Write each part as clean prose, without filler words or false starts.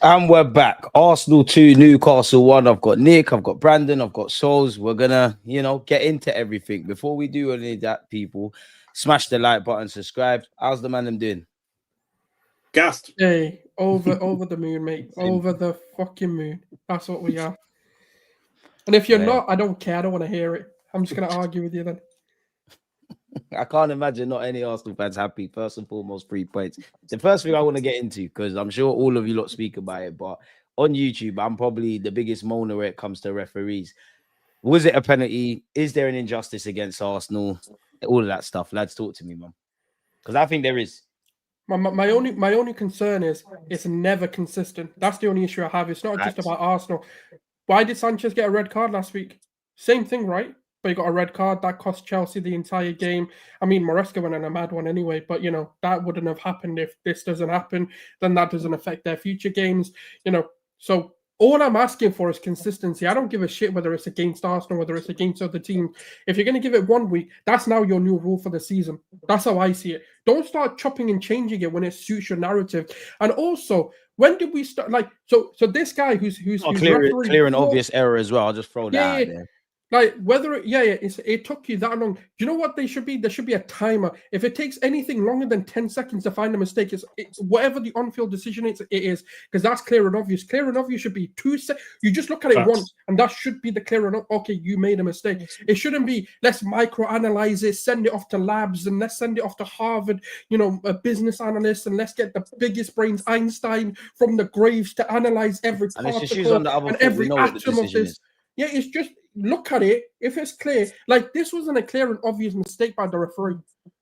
And we're back. Arsenal 2, Newcastle 1. I've got Nick, I've got Brandon, I've got Souls. We're gonna, get into everything. Before we do any of that, people, smash the like button, subscribe. How's the man them doing? Gassed. Hey, over the moon, mate. Over the fucking moon. That's what we are. And if you're not, I don't care. I don't want to hear it. I'm just gonna argue with you then. I can't imagine not any Arsenal fans happy. First and foremost, 3 points. The first thing I want to get into, because I'm sure all of you lot speak about it, but on YouTube, I'm probably the biggest moaner when it comes to referees. Was it a penalty? Is there an injustice against Arsenal? All of that stuff. Lads, talk to me, man. Because I think there is. My only concern is it's never consistent. That's the only issue I have. It's not just about Arsenal. Why did Sanchez get a red card last week? Same thing, right? But he got a red card that cost Chelsea the entire game. I mean, Maresca went on a mad one anyway, but that wouldn't have happened if this doesn't happen. Then that doesn't affect their future games. So all I'm asking for is consistency. I don't give a shit whether it's against Arsenal, whether it's against other teams. If you're going to give it 1 week, that's now your new rule for the season. That's how I see it. Don't start chopping and changing it when it suits your narrative. And also, when did we start? So this guy who's clear and obvious error as well. I'll just throw that out there. Like whether it took you that long. Do you know what they should be? There should be a timer. If it takes anything longer than 10 seconds to find a mistake, it's whatever the on-field decision is, it is, because that's clear and obvious. Clear and obvious should be 2 seconds. You just look at it once, and that should be the clear and okay, you made a mistake. It shouldn't be let's micro-analyze it, send it off to labs, and let's send it off to Harvard, a business analyst, and let's get the biggest brains, Einstein, from the graves to analyze every particle and every atom of this. Yeah, it's just look at it. If it's clear, like this wasn't a clear and obvious mistake by the referee.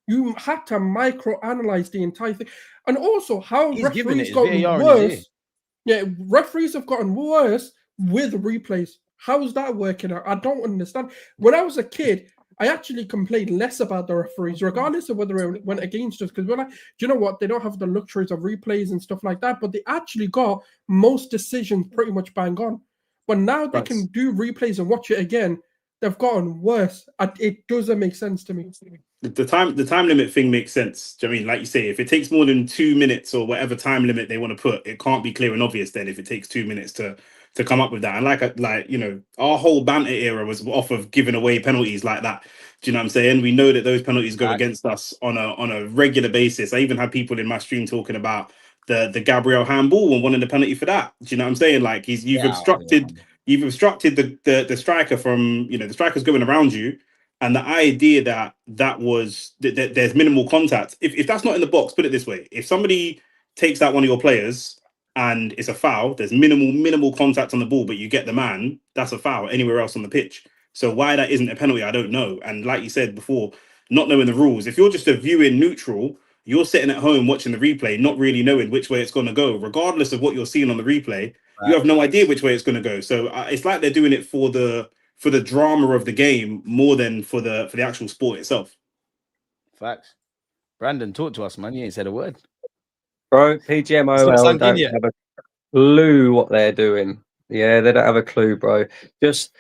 You had to micro-analyze the entire thing. And also how referees gotten worse. Yeah, referees have gotten worse with replays. How's that working out? I don't understand. When I was a kid, I actually complained less about the referees, regardless of whether it went against us, because we're like, do you know what? They don't have the luxuries of replays and stuff like that, but they actually got most decisions pretty much bang on. But now they can do replays and watch it again. They've gotten worse. It doesn't make sense to me. The time limit thing makes sense. Do you know what I mean? Like you say, if it takes more than 2 minutes or whatever time limit they want to put, it can't be clear and obvious then if it takes 2 minutes to come up with that. And our whole banter era was off of giving away penalties like that. Do you know what I'm saying? We know that those penalties go against us on a regular basis. I even had people in my stream talking about the Gabriel handball and wanting the penalty for that. Do you know what I'm saying? Like you've obstructed the striker from the striker's going around you, and the idea that there's minimal contact. If that's not in the box, put it this way: if somebody takes that one of your players and it's a foul, there's minimal contact on the ball, but you get the man, that's a foul anywhere else on the pitch. So why that isn't a penalty, I don't know. And like you said before, not knowing the rules, if you're just a viewing neutral, you're sitting at home watching the replay, not really knowing which way it's going to go. Regardless of what you're seeing on the replay, you have no idea which way it's going to go. So it's like they're doing it for the drama of the game more than for the actual sport itself. Facts. Brandon, talk to us, man. You ain't said a word. Bro, PGMOL don't have a clue what they're doing. Yeah, they don't have a clue, bro. Just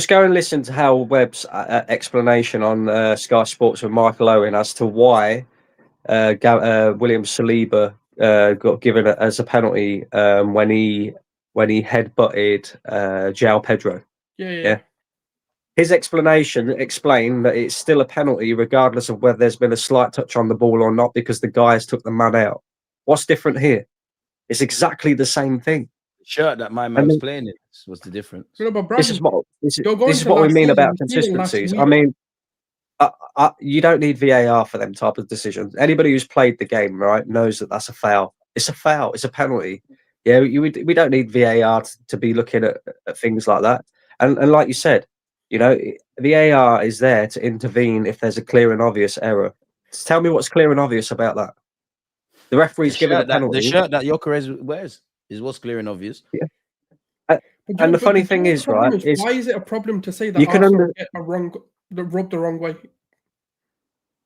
go and listen to Hal Webb's explanation on Sky Sports with Michael Owen as to why William Saliba got given as a penalty when he headbutted João Pedro. Yeah. His explanation explained that it's still a penalty regardless of whether there's been a slight touch on the ball or not, because the guys took the man out. What's different here? It's exactly the same thing. The shirt that my man was playing in was the difference. This is what we mean about consistencies. I mean, you don't need VAR for them type of decisions. Anybody who's played the game, right, knows that that's a foul. It's a foul. It's a penalty. Yeah, we don't need VAR to be looking at things like that. And like you said, VAR is there to intervene if there's a clear and obvious error. Just tell me what's clear and obvious about that. The referee's giving a penalty. The shirt that Gyökeres wears is what's clear and obvious. Yeah. And the funny thing is, right, why is it a problem to say that Arsenal get rubbed the wrong way?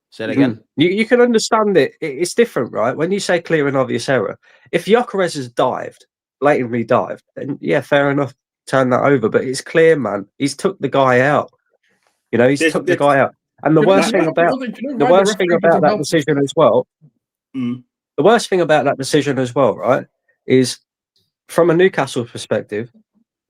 Say it again. You can understand it. It's different, right? When you say clear and obvious error, if Gyökeres has blatantly dived, then yeah, fair enough, turn that over. But it's clear, man. He's took the guy out. He's took the guy out. And the worst thing about that decision as well. The worst thing about that decision as well, right, is from a Newcastle perspective,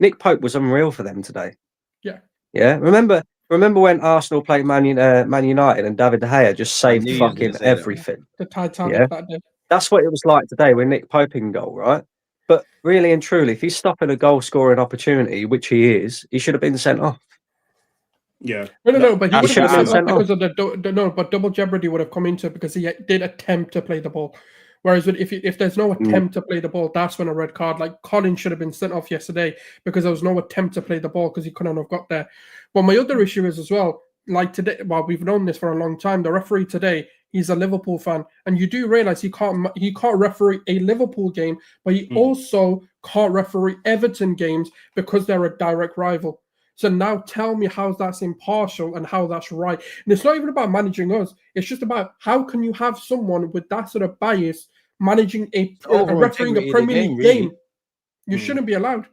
Nick Pope was unreal for them today. Yeah. Yeah. Remember when Arsenal played Man United and David De Gea just saved fucking everything. The Titanic that day. That's what it was like today with Nick Pope in goal, right? But really and truly, if he's stopping a goal scoring opportunity, which he is, he should have been sent off. Yeah. No, but he would have been sent because of but double jeopardy would have come into it because he did attempt to play the ball. Whereas if there's no attempt to play the ball, that's when a red card. Like Colin should have been sent off yesterday because there was no attempt to play the ball because he couldn't have got there. But my other issue is as well, like today, well, we've known this for a long time. The referee today, he's a Liverpool fan, and you do realize he can't referee a Liverpool game, but he also can't referee Everton games because they're a direct rival. So now tell me how that's impartial and how that's right. And it's not even about managing us. It's just about how can you have someone with that sort of bias managing refereeing a Premier League game. You shouldn't be allowed.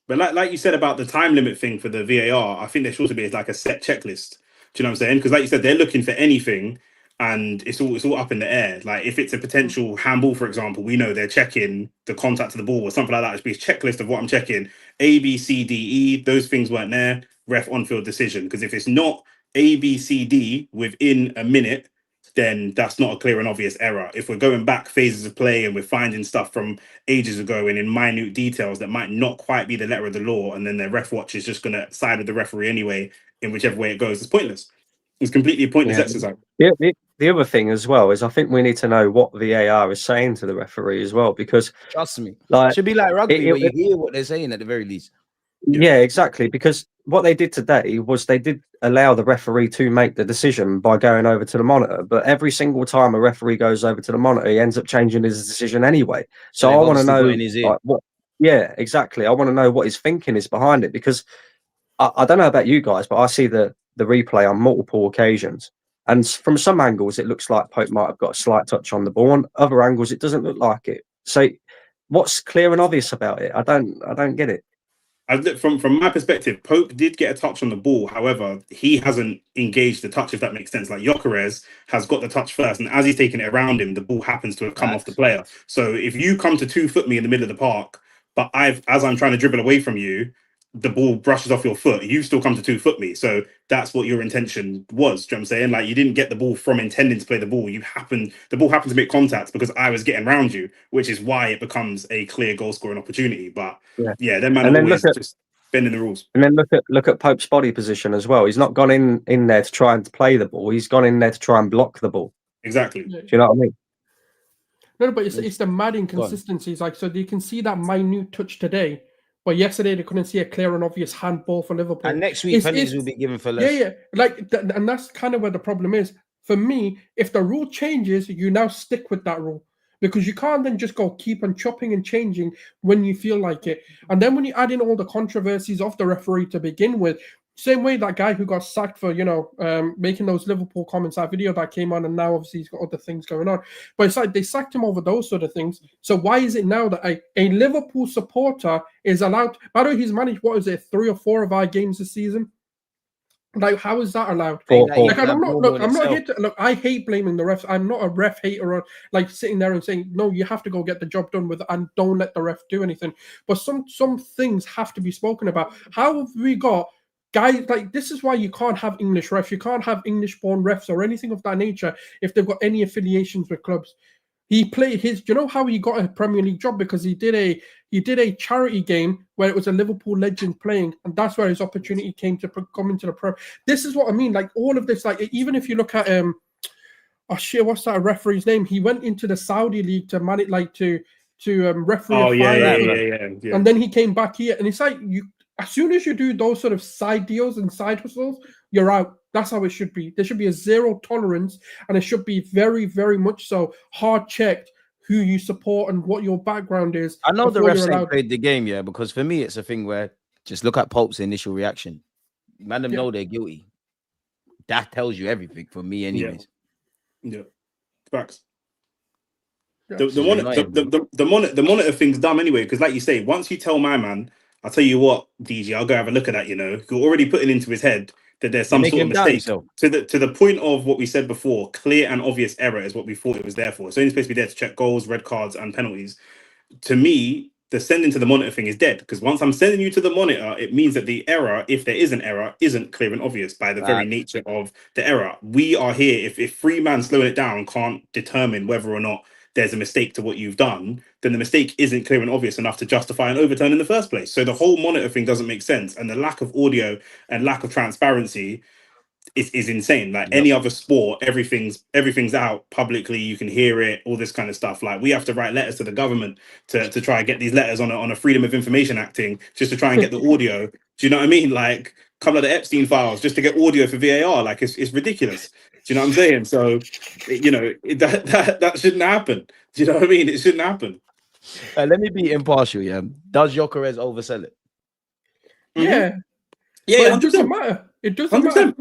But like you said about the time limit thing for the VAR, I think there should also be like a set checklist. Do you know what I'm saying? Because like you said, they're looking for anything and it's all up in the air. Like if it's a potential handball, for example, we know they're checking the contact of the ball or something like that. It should be a checklist of what I'm checking. A, B, C, D, E. Those things weren't there. Ref on-field decision. Because if it's not A, B, C, D within a minute, then that's not a clear and obvious error. If we're going back phases of play and we're finding stuff from ages ago and in minute details that might not quite be the letter of the law, and then the ref watch is just going to side with the referee anyway, in whichever way it goes, it's pointless. It's completely a pointless exercise. Yeah. The other thing as well is I think we need to know what VAR is saying to the referee as well, because trust me, it should be like rugby where you hear what they're saying at the very least. Yeah, exactly. Because what they did today was they did allow the referee to make the decision by going over to the monitor. But every single time a referee goes over to the monitor, he ends up changing his decision anyway. So I want to know like, what. Yeah, exactly. I want to know what his thinking is behind it, because I don't know about you guys, but I see the replay on multiple occasions. And from some angles, it looks like Pope might have got a slight touch on the ball. On other angles, it doesn't look like it. So what's clear and obvious about it? I don't get it. From my perspective, Pope did get a touch on the ball. However, he hasn't engaged the touch, if that makes sense. Like Gyökeres has got the touch first, and as he's taking it around him, the ball happens to have come off the player. So if you come to 2 foot me in the middle of the park, but as I'm trying to dribble away from you, the ball brushes off your foot, you still come to 2 foot me. So that's what your intention was. Do you know what I'm saying? Like you didn't get the ball from intending to play the ball. The ball happened to make contact because I was getting around you, which is why it becomes a clear goal scoring opportunity. But them man always just bending the rules. And then look at Pope's body position as well. He's not gone in there to try and play the ball. He's gone in there to try and block the ball. Exactly. Do you know what I mean? No, but it's the mad inconsistencies. Like, so you can see that minute touch today, but yesterday they couldn't see a clear and obvious handball for Liverpool. And next week penalties will be given for less. Yeah. Like, and that's kind of where the problem is. For me, if the rule changes, you now stick with that rule, because you can't then just go keep on chopping and changing when you feel like it. And then when you add in all the controversies of the referee to begin with, same way that guy who got sacked for, making those Liverpool comments, that video that came on, and now obviously he's got other things going on. But it's like they sacked him over those sort of things. So why is it now that a Liverpool supporter is allowed? By the way, he's managed, 3 or 4 of our games this season. Like, how is that allowed? Like, I'm not here to look. I hate blaming the refs. I'm not a ref hater, or like sitting there and saying, no, you have to go get the job done with, and don't let the ref do anything. But some things have to be spoken about. How have we got guys like this? Is why you can't have English refs. You can't have English-born refs or anything of that nature if they've got any affiliations with clubs. He played his. You know how he got a Premier League job? Because he did a charity game where it was a Liverpool legend playing, and that's where his opportunity came to come into the Prem. This is what I mean. Like all of this. Like even if you look at what's that referee's name? He went into the Saudi league to manage, like to referee. Oh yeah. And then he came back here, and it's like as soon as you do those sort of side deals and side hustles, you're out. That's how it should be. There should be a zero tolerance, and it should be very, very much so hard checked who you support and what your background is. I know the refs ain't played the game, because for me, it's a thing where just look at Pope's initial reaction. Man, them know they're guilty. That tells you everything for me, anyways. Yeah. Facts. The monitor thing's dumb anyway, because like you say, once you tell my man, I'll tell you what, DG, I'll go have a look at that. You're already putting into his head that there's some sort of mistake. To the point of what we said before, clear and obvious error is what we thought it was there for. It's only supposed to be there to check goals, red cards, and penalties. To me, the sending to the monitor thing is dead, because once I'm sending you to the monitor, it means that the error, if there is an error, isn't clear and obvious by the very nature of the error. We are here. If 3 man slowing it down can't determine whether or not there's a mistake to what you've done, then the mistake isn't clear and obvious enough to justify an overturn in the first place. So the whole monitor thing doesn't make sense, and the lack of audio and lack of transparency is insane. Like any other sport, everything's out publicly. You can hear it, all this kind of stuff. Like we have to write letters to the government to try and get these letters on a Freedom of Information Acting just to try and get the audio. Do you know what I mean? Like come like the Epstein files just to get audio for VAR. Like it's ridiculous. Do you know what I'm saying? So that shouldn't happen. Do you know what I mean? It shouldn't happen. Let me be impartial. Yeah, does Gyökeres oversell it? Yeah, yeah. It doesn't matter. It doesn't 100%. matter.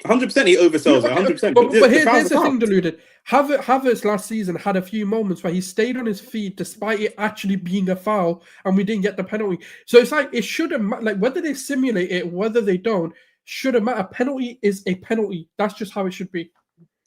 100% he oversells it. 100%. But here's the thing, Deluded. Havertz last season had a few moments where he stayed on his feet despite it actually being a foul, and we didn't get the penalty. So it's like it shouldn't matter. Like whether they simulate it, whether they don't, shouldn't matter. Penalty is a penalty. That's just how it should be.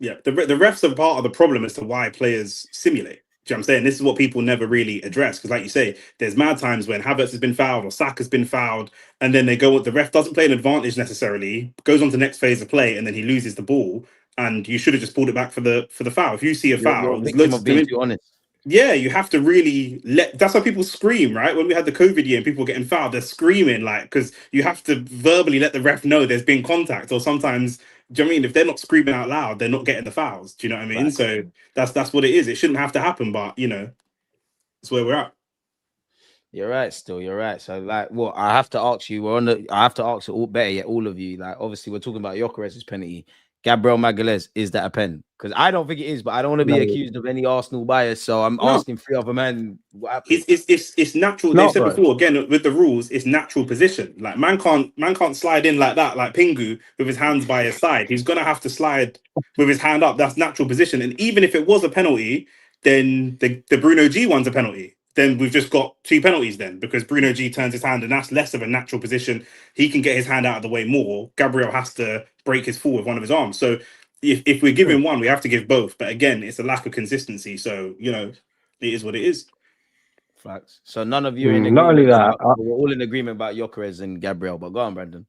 Yeah, the refs are part of the problem as to why players simulate. Do you know what I'm saying? This is what people never really address, because like you say, there's mad times when Havertz has been fouled or Saka's been fouled, and then the ref doesn't play an advantage necessarily, goes on to the next phase of play, and then he loses the ball, and you should have just pulled it back for the foul. If you see a foul, being too honest. Yeah, you have to really that's why people scream, right? When we had the COVID year and people were getting fouled, they're screaming, like, because you have to verbally let the ref know there's been contact, or sometimes, do you know what I mean? If they're not screaming out loud, they're not getting the fouls. Do you know what I mean? Right. So that's what it is. It shouldn't have to happen, but that's where we're at. You're right. So like, what I have to ask you, I have to ask all of you. Like, obviously, we're talking about Gyökeres' penalty. Gabriel Magalhaes, is that a pen? Because I don't think it is, but I don't want to be accused of any Arsenal bias. So I'm asking 3 other men. It's natural. They've said before, again, with the rules, it's natural position. Like man can't slide in like that, like Pingu with his hands by his side. He's gonna have to slide with his hand up. That's natural position. And even if it was a penalty, then the Bruno G one's a penalty. Then we've just got 2 penalties then, because Bruno G turns his hand, and that's less of a natural position. He can get his hand out of the way more. Gabriel has to break his fall with one of his arms. So if we're giving one, we have to give both. But again, it's a lack of consistency. So, it is what it is. Facts. So none of you are in agreement. Not only that, we're all in agreement about Gyökeres and Gabriel. But go on, Brandon.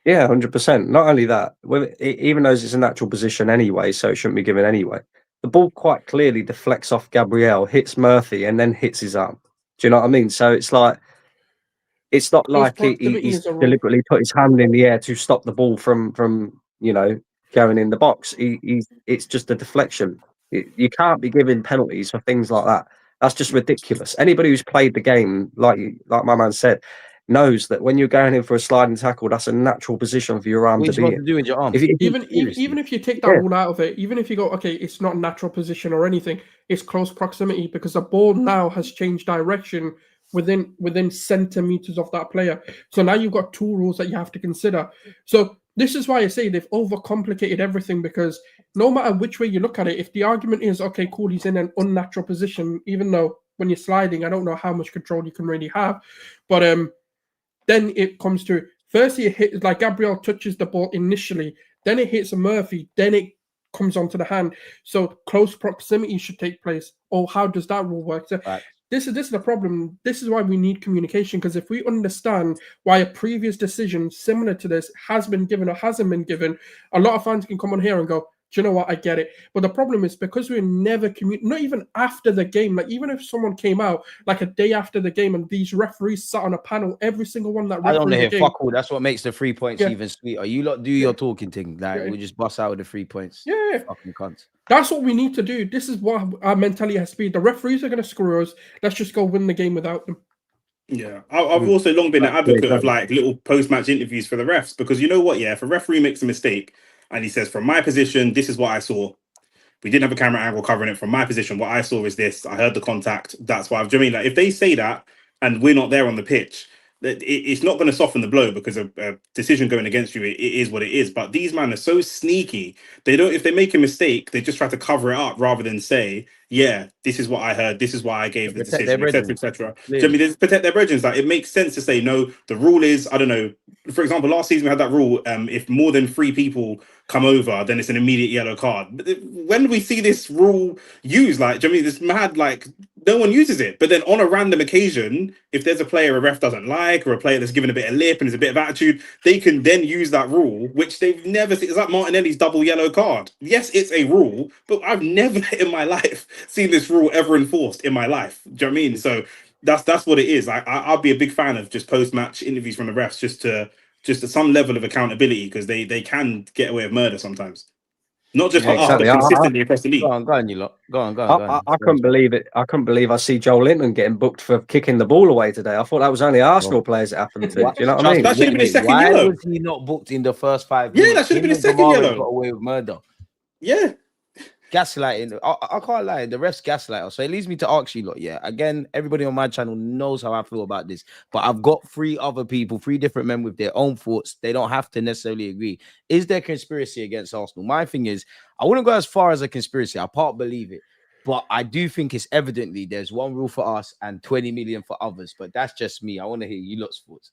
Yeah, 100%. Not only that, even though it's a natural position anyway, so it shouldn't be given anyway. The ball quite clearly deflects off Gabriel, hits Murphy, and then hits his arm. Do you know what I mean? So it's like, it's not like he's deliberately put his hand in the air to stop the ball from going in the box. It's just a deflection. You can't be giving penalties for things like that. That's just ridiculous. Anybody who's played the game, like my man said, knows that when you're going in for a sliding tackle, that's a natural position for your arm to be in. Do with your arm? Even if you take that rule out of it, even if you go, okay, it's not natural position or anything, it's close proximity, because the ball now has changed direction within centimeters of that player. So now you've got 2 rules that you have to consider. So this is why I say they've overcomplicated everything, because no matter which way you look at it, if the argument is, okay, cool, he's in an unnatural position, even though when you're sliding, I don't know how much control you can really have, but then it comes to, firstly it hits, like Gabriel touches the ball initially, then it hits Murphy, then it comes onto the hand. So close proximity should take place. Or how does that rule work? So this is the problem. This is why we need communication, because if we understand why a previous decision similar to this has been given or hasn't been given, a lot of fans can come on here and go, do you know what? I get it. But the problem is, because we're never not even after the game, like even if someone came out like a day after the game and these referees sat on a panel, every single one that I don't hear fuck all. That's what makes the 3 points even sweeter. You lot do your talking thing. Like we just bust out with the 3 points. Yeah. Fucking cunts. That's what we need to do. This is what our mentality has to be. The referees are going to screw us. Let's just go win the game without them. Yeah, I've also long been an advocate of like little post-match interviews for the refs, because you know what? Yeah, if a referee makes a mistake and he says, from my position, this is what I saw. We didn't have a camera angle covering it. From my position, what I saw is this. I heard the contact. That's why do you know what I mean? Like if they say that and we're not there on the pitch, it's not going to soften the blow, because a decision going against you, it is what it is. But these men are so sneaky. They don't. If they make a mistake, they just try to cover it up rather than say, yeah, this is what I heard, this is why I gave the Protect decision, their etc., brethren. etc. Do you know Clearly. what I mean? There's protect their brethren. Like, it makes sense to say no. The rule is, I don't know. For example, last season we had that rule: if more than 3 people come over, then it's an immediate yellow card. But when do we see this rule used? Like, do you know what I mean? It's mad. Like, no one uses it. But then on a random occasion, if there's a player a ref doesn't like, or a player that's given a bit of lip and there's a bit of attitude, they can then use that rule, which they've never seen. It's like Martinelli's double yellow card. Yes, it's a rule, but I've never in my life seen this rule ever enforced in my life. Do you know what I mean? So that's what it is. I'll be a big fan of just post-match interviews from the refs, just to some level of accountability, because they can get away with murder sometimes. Not just exactly. consistently across the league. Go on, you lot. Go on. I couldn't believe it. I couldn't believe I see Joel Linton getting booked for kicking the ball away today. I thought that was only Arsenal players it happened to. Do you know what I mean? That should have been his second Why yellow. was he not booked in the first 5 minutes? Yeah, that should have been his second Kamara yellow. Got away with murder. Yeah. Gaslighting. I can't lie. The refs gaslight us. So it leads me to ask you lot. Yeah. Again, everybody on my channel knows how I feel about this. But I've got 3 other people, 3 different men with their own thoughts. They don't have to necessarily agree. Is there conspiracy against Arsenal? My thing is, I wouldn't go as far as a conspiracy. I can't believe it. But I do think it's evidently there's one rule for us and 20 million for others. But that's just me. I want to hear you lot's thoughts.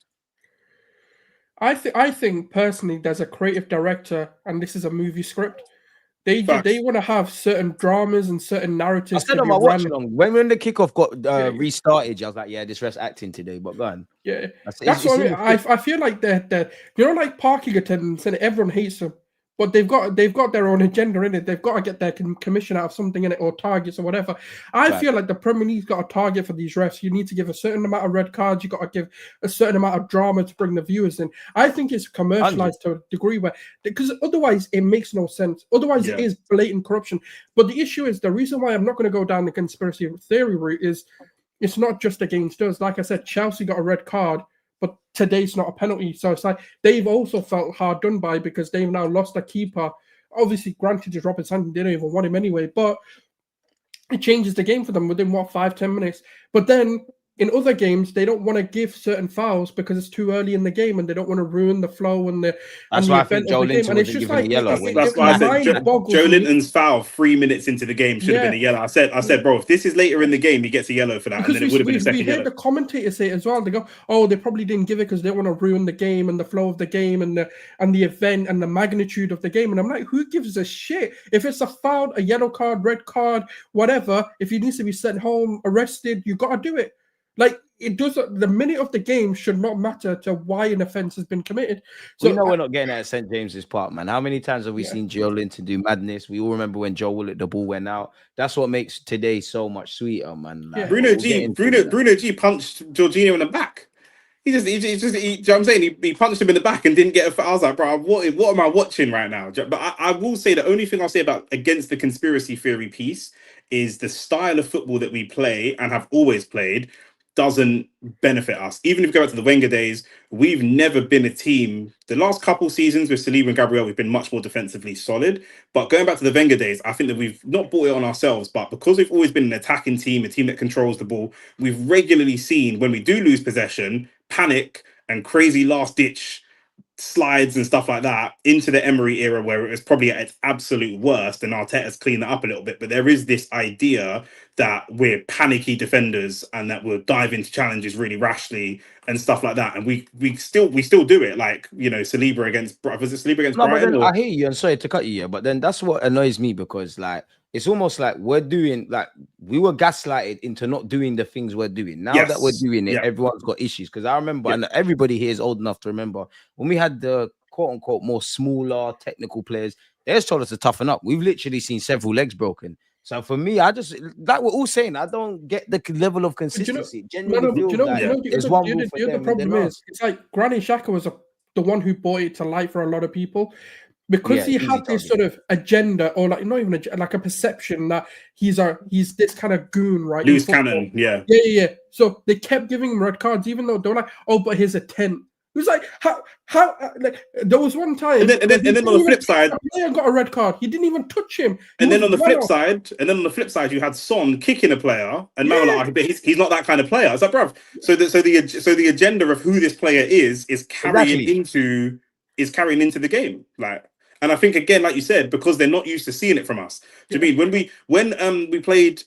I think personally, there's a creative director, and this is a movie script. They want to have certain dramas and certain narratives. I said on my watch along when the kickoff got restarted, I was like, yeah, this ref's acting today, but go on. Yeah, that's what I mean. I feel like they're like parking attendants, and everyone hates them. But they've got their own agenda in it. They've got to get their commission out of something in it, or targets or whatever. I feel like the Premier League's got a target for these refs. You need to give a certain amount of red cards. You got to give a certain amount of drama to bring the viewers in. I think it's commercialized to a degree because otherwise it makes no sense. Otherwise it is blatant corruption. But the issue is, the reason why I'm not going to go down the conspiracy theory route is it's not just against us. Like I said, Chelsea got a red card, but today's not a penalty. So it's like they've also felt hard done by, because they've now lost a keeper. Obviously, granted, it's Robert Santon, they don't even want him anyway, but it changes the game for them within 5-10 minutes. But then in other games, they don't want to give certain fouls because it's too early in the game, and they don't want to ruin the flow and the event of the game. And it's just like yellow. That's why I said Joe Linton's foul 3 minutes into the game should have been a yellow. I said, bro, if this is later in the game, he gets a yellow for that, because and then it would have been a second yellow. We heard the commentators say it as well. They go, "Oh, they probably didn't give it because they want to ruin the game and the flow of the game and the event and the magnitude of the game." And I'm like, who gives a shit if it's a foul, a yellow card, red card, whatever? If he needs to be sent home, arrested, you got to do it. Like, it does. The minute of the game should not matter to why an offence has been committed. So we know we're not getting at St. James's Park, man. How many times have we seen Joe Linton do madness? We all remember when Joe Willock, the ball went out. That's what makes today so much sweeter, man. Like, Bruno G punched Jorginho in the back. You know what I'm saying? He punched him in the back and didn't get a foul. I was like, bro, what am I watching right now? But I will say, the only thing I'll say about against the conspiracy theory piece is the style of football that we play and have always played doesn't benefit us. Even if you go back to the Wenger days, we've never been a team. The last couple seasons with Saliba and Gabriel, we've been much more defensively solid. But going back to the Wenger days, I think that we've not brought it on ourselves, but because we've always been an attacking team, a team that controls the ball, we've regularly seen, when we do lose possession, panic and crazy last-ditch slides and stuff like that into the Emery era, where it was probably at its absolute worst, and Arteta's cleaned that up a little bit. But there is this idea that we're panicky defenders and that we'll dive into challenges really rashly and stuff like that. And we still do it. Like, you know, Saliba against Brighton. I hear you, and sorry to cut you here, but then that's what annoys me, because like it's almost like we were gaslighted into not doing the things we're doing. Now that we're doing it, everyone's got issues. Because I remember, and everybody here is old enough to remember, when we had the quote unquote more smaller technical players, they just told us to toughen up. We've literally seen several legs broken. So for me, I just, like we're all saying, I don't get the level of consistency. The problem is, it's like Granit Xhaka was the one who brought it to light for a lot of people. Because he had this sort of agenda, or like not even like a perception that he's this kind of goon, right? Loose cannon, yeah. So they kept giving him red cards, even though they're like, oh, but here's a 10. It was like, how like there was one time, and then on the flip side, player got a red card. He didn't even touch him. And then on the flip side, you had Son kicking a player, and now like, but he's not that kind of player. It's like, bruv. So the agenda of who this player is carrying into the game, like. And I think again, like you said, because they're not used to seeing it from us. Do you mean when we played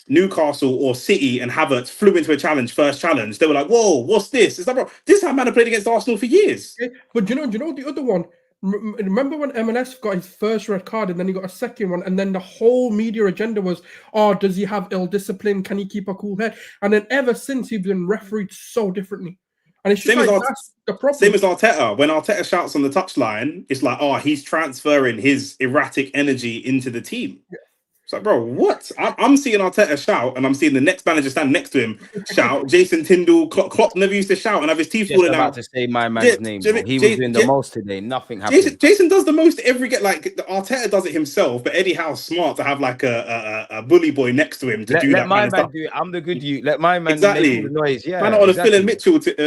Newcastle or City and Havertz flew into a first challenge, they were like, "Whoa, what's this?" It's like, bro, this is how man have played against Arsenal for years. Okay. But do you know the other one? Remember when MLS got his first red card and then he got a second one, and then the whole media agenda was, "Oh, does he have ill discipline? Can he keep a cool head?" And then ever since he's been refereed so differently, and it's just that's the problem. Same as Arteta. When Arteta shouts on the touchline, it's like, "Oh, he's transferring his erratic energy into the team." Yeah. It's like, bro, what? I'm seeing Arteta shout, and I'm seeing the next manager stand next to him shout. Jason Tyndall, Klopp never used to shout and have his teeth falling out. About to say my man's name. He was doing the most today. Nothing happened. Jason does the most every get. Like Arteta does it himself, but Eddie Howe's smart to have like a bully boy next to him to do that. Let my man do it. I'm the good you. Let my man make the noise. Yeah, man, on a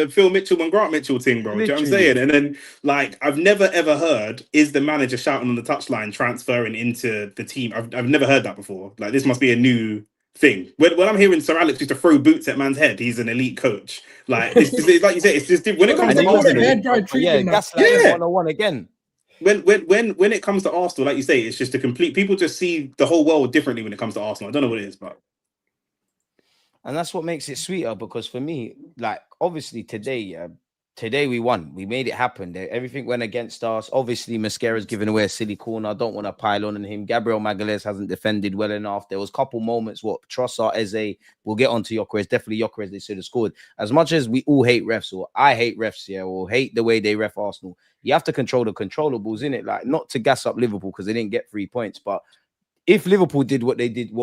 Phil Mitchell and Grant Mitchell thing, bro. Do you know what I'm saying? And then like I've never ever heard is the manager shouting on the touchline transferring into the team. I've never heard that before. Like this must be a new thing. When I'm hearing Sir Alex used to throw boots at man's head, he's an elite coach. Like it's like you say, it's just when it comes to Arsenal, gaslighting 101 again. When it comes to Arsenal, like you say, it's just a complete. People just see the whole world differently when it comes to Arsenal. I don't know what it is, but and that's what makes it sweeter. Because for me, like obviously today we won. We made it happen. Everything went against us. Obviously, Mascara's given away a silly corner. I don't want to pile on him. Gabriel Magalhaes hasn't defended well enough. There was a couple moments. What Trossard, Eze, we'll get onto Gyökeres. Definitely Gyökeres, they should have scored. As much as we all hate refs, or I hate refs, or hate the way they ref Arsenal, you have to control the controllables in it. Like not to gas up Liverpool because they didn't get 3 points, but if Liverpool did what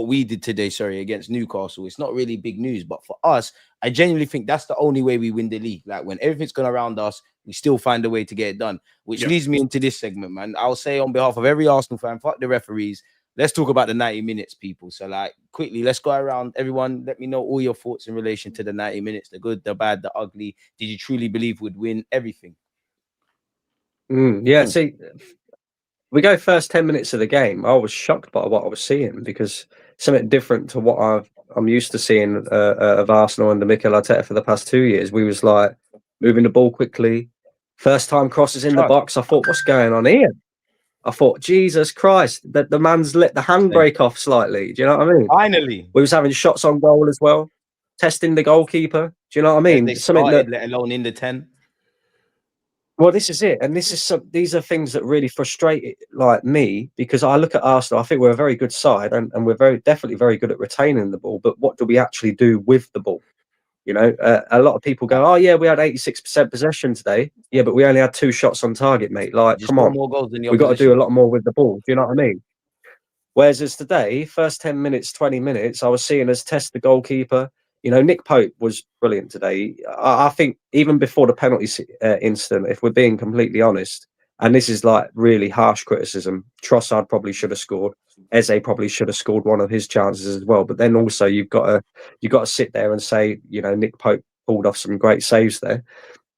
we did today, against Newcastle, it's not really big news. But for us, I genuinely think that's the only way we win the league. Like when everything's gone around us, we still find a way to get it done. Which leads me into this segment, man. I'll say on behalf of every Arsenal fan, fuck the referees. Let's talk about the 90 minutes, people. So like quickly, let's go around. Everyone, let me know all your thoughts in relation to the 90 minutes, the good, the bad, the ugly. Did you truly believe we'd win? Everything. See, we go first 10 minutes of the game. I was shocked by what I was seeing because something different to what I'm used to seeing of Arsenal under Mikel Arteta for the past 2 years. We was like moving the ball quickly. First time crosses in the box. I thought, what's going on here? I thought, Jesus Christ, that the man's let the handbrake off slightly. Do you know what I mean? Finally. We was having shots on goal as well, testing the goalkeeper. Do you know what I mean? They started, let alone in the 10. Well, this is it, and these are things that really frustrate like me because I look at Arsenal. I think we're a very good side, and we're definitely very good at retaining the ball. But what do we actually do with the ball? You know, a lot of people go, "Oh yeah, we had 86% possession today." Yeah, but we only had 2 shots on target, mate. Like, come on, we got to do a lot more with the ball. Do you know what I mean? Whereas as today, first 10 minutes, 20 minutes, I was seeing us test the goalkeeper. You know, Nick Pope was brilliant today. I think even before the penalty incident, if we're being completely honest, and this is like really harsh criticism, Trossard probably should have scored. Eze probably should have scored one of his chances as well. But then also you've got to sit there and say, you know, Nick Pope pulled off some great saves there.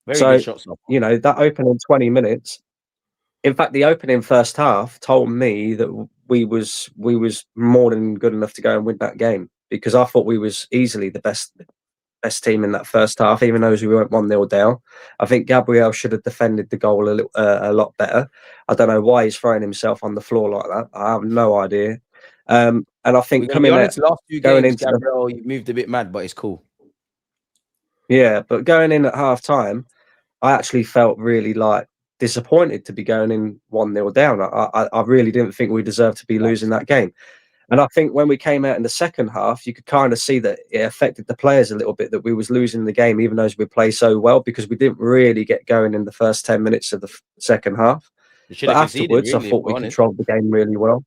Very good shots. You know, that opening 20 minutes. In fact, the opening first half told me that we was more than good enough to go and win that game. Because I thought we was easily the best team in that first half, even though we went 1-0 down. I think Gabriel should have defended the goal a lot better. I don't know why he's throwing himself on the floor like that. I have no idea. And I think last few games, Gabriel, you moved a bit mad, but it's cool. Yeah, but going in at half time, I actually felt really like disappointed to be going in 1-0 down. I really didn't think we deserved to be losing that game. And I think when we came out in the second half, you could kind of see that it affected the players a little bit, that we was losing the game, even though we played so well, because we didn't really get going in the first 10 minutes of the second half. But afterwards, really, I thought we controlled the game really well.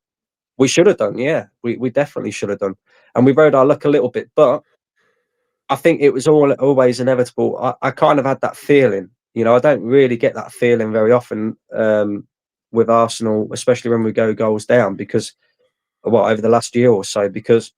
We should have done, yeah. We definitely should have done. And we rode our luck a little bit, but I think it was always inevitable. I kind of had that feeling. You know, I don't really get that feeling very often with Arsenal, especially when we go goals down, because over the last year or so, because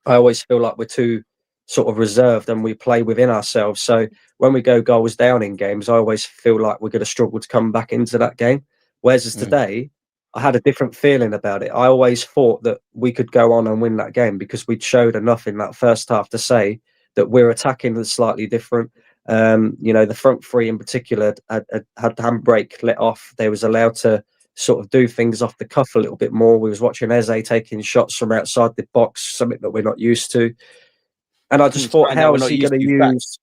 I always feel like we're too sort of reserved and we play within ourselves. So when we go goals down in games, I always feel like we're going to struggle to come back into that game. Whereas today, I had a different feeling about it. I always thought that we could go on and win that game because we'd showed enough in that first half to say that we're attacking slightly different. You know, the front three in particular had the handbrake let off. They was allowed to sort of do things off the cuff a little bit more. We was watching Eze taking shots from outside the box, something that we're not used to. And I just thought, how is he going to use?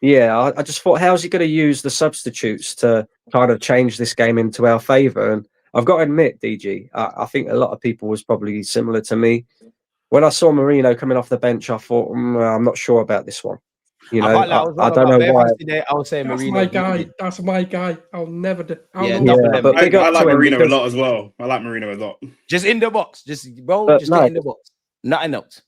Yeah, I just thought, how's he going to use the substitutes to kind of change this game into our favour? And I've got to admit, DG, I think a lot of people was probably similar to me. When I saw Marino coming off the bench, I thought, I'm not sure about this one. You know, I don't know why. I would say That's Marino. my guy. That's my guy. I'll never do. But I like Marino a lot as well. I like Marino a lot. Just in the box. Just get in the box. Nothing else.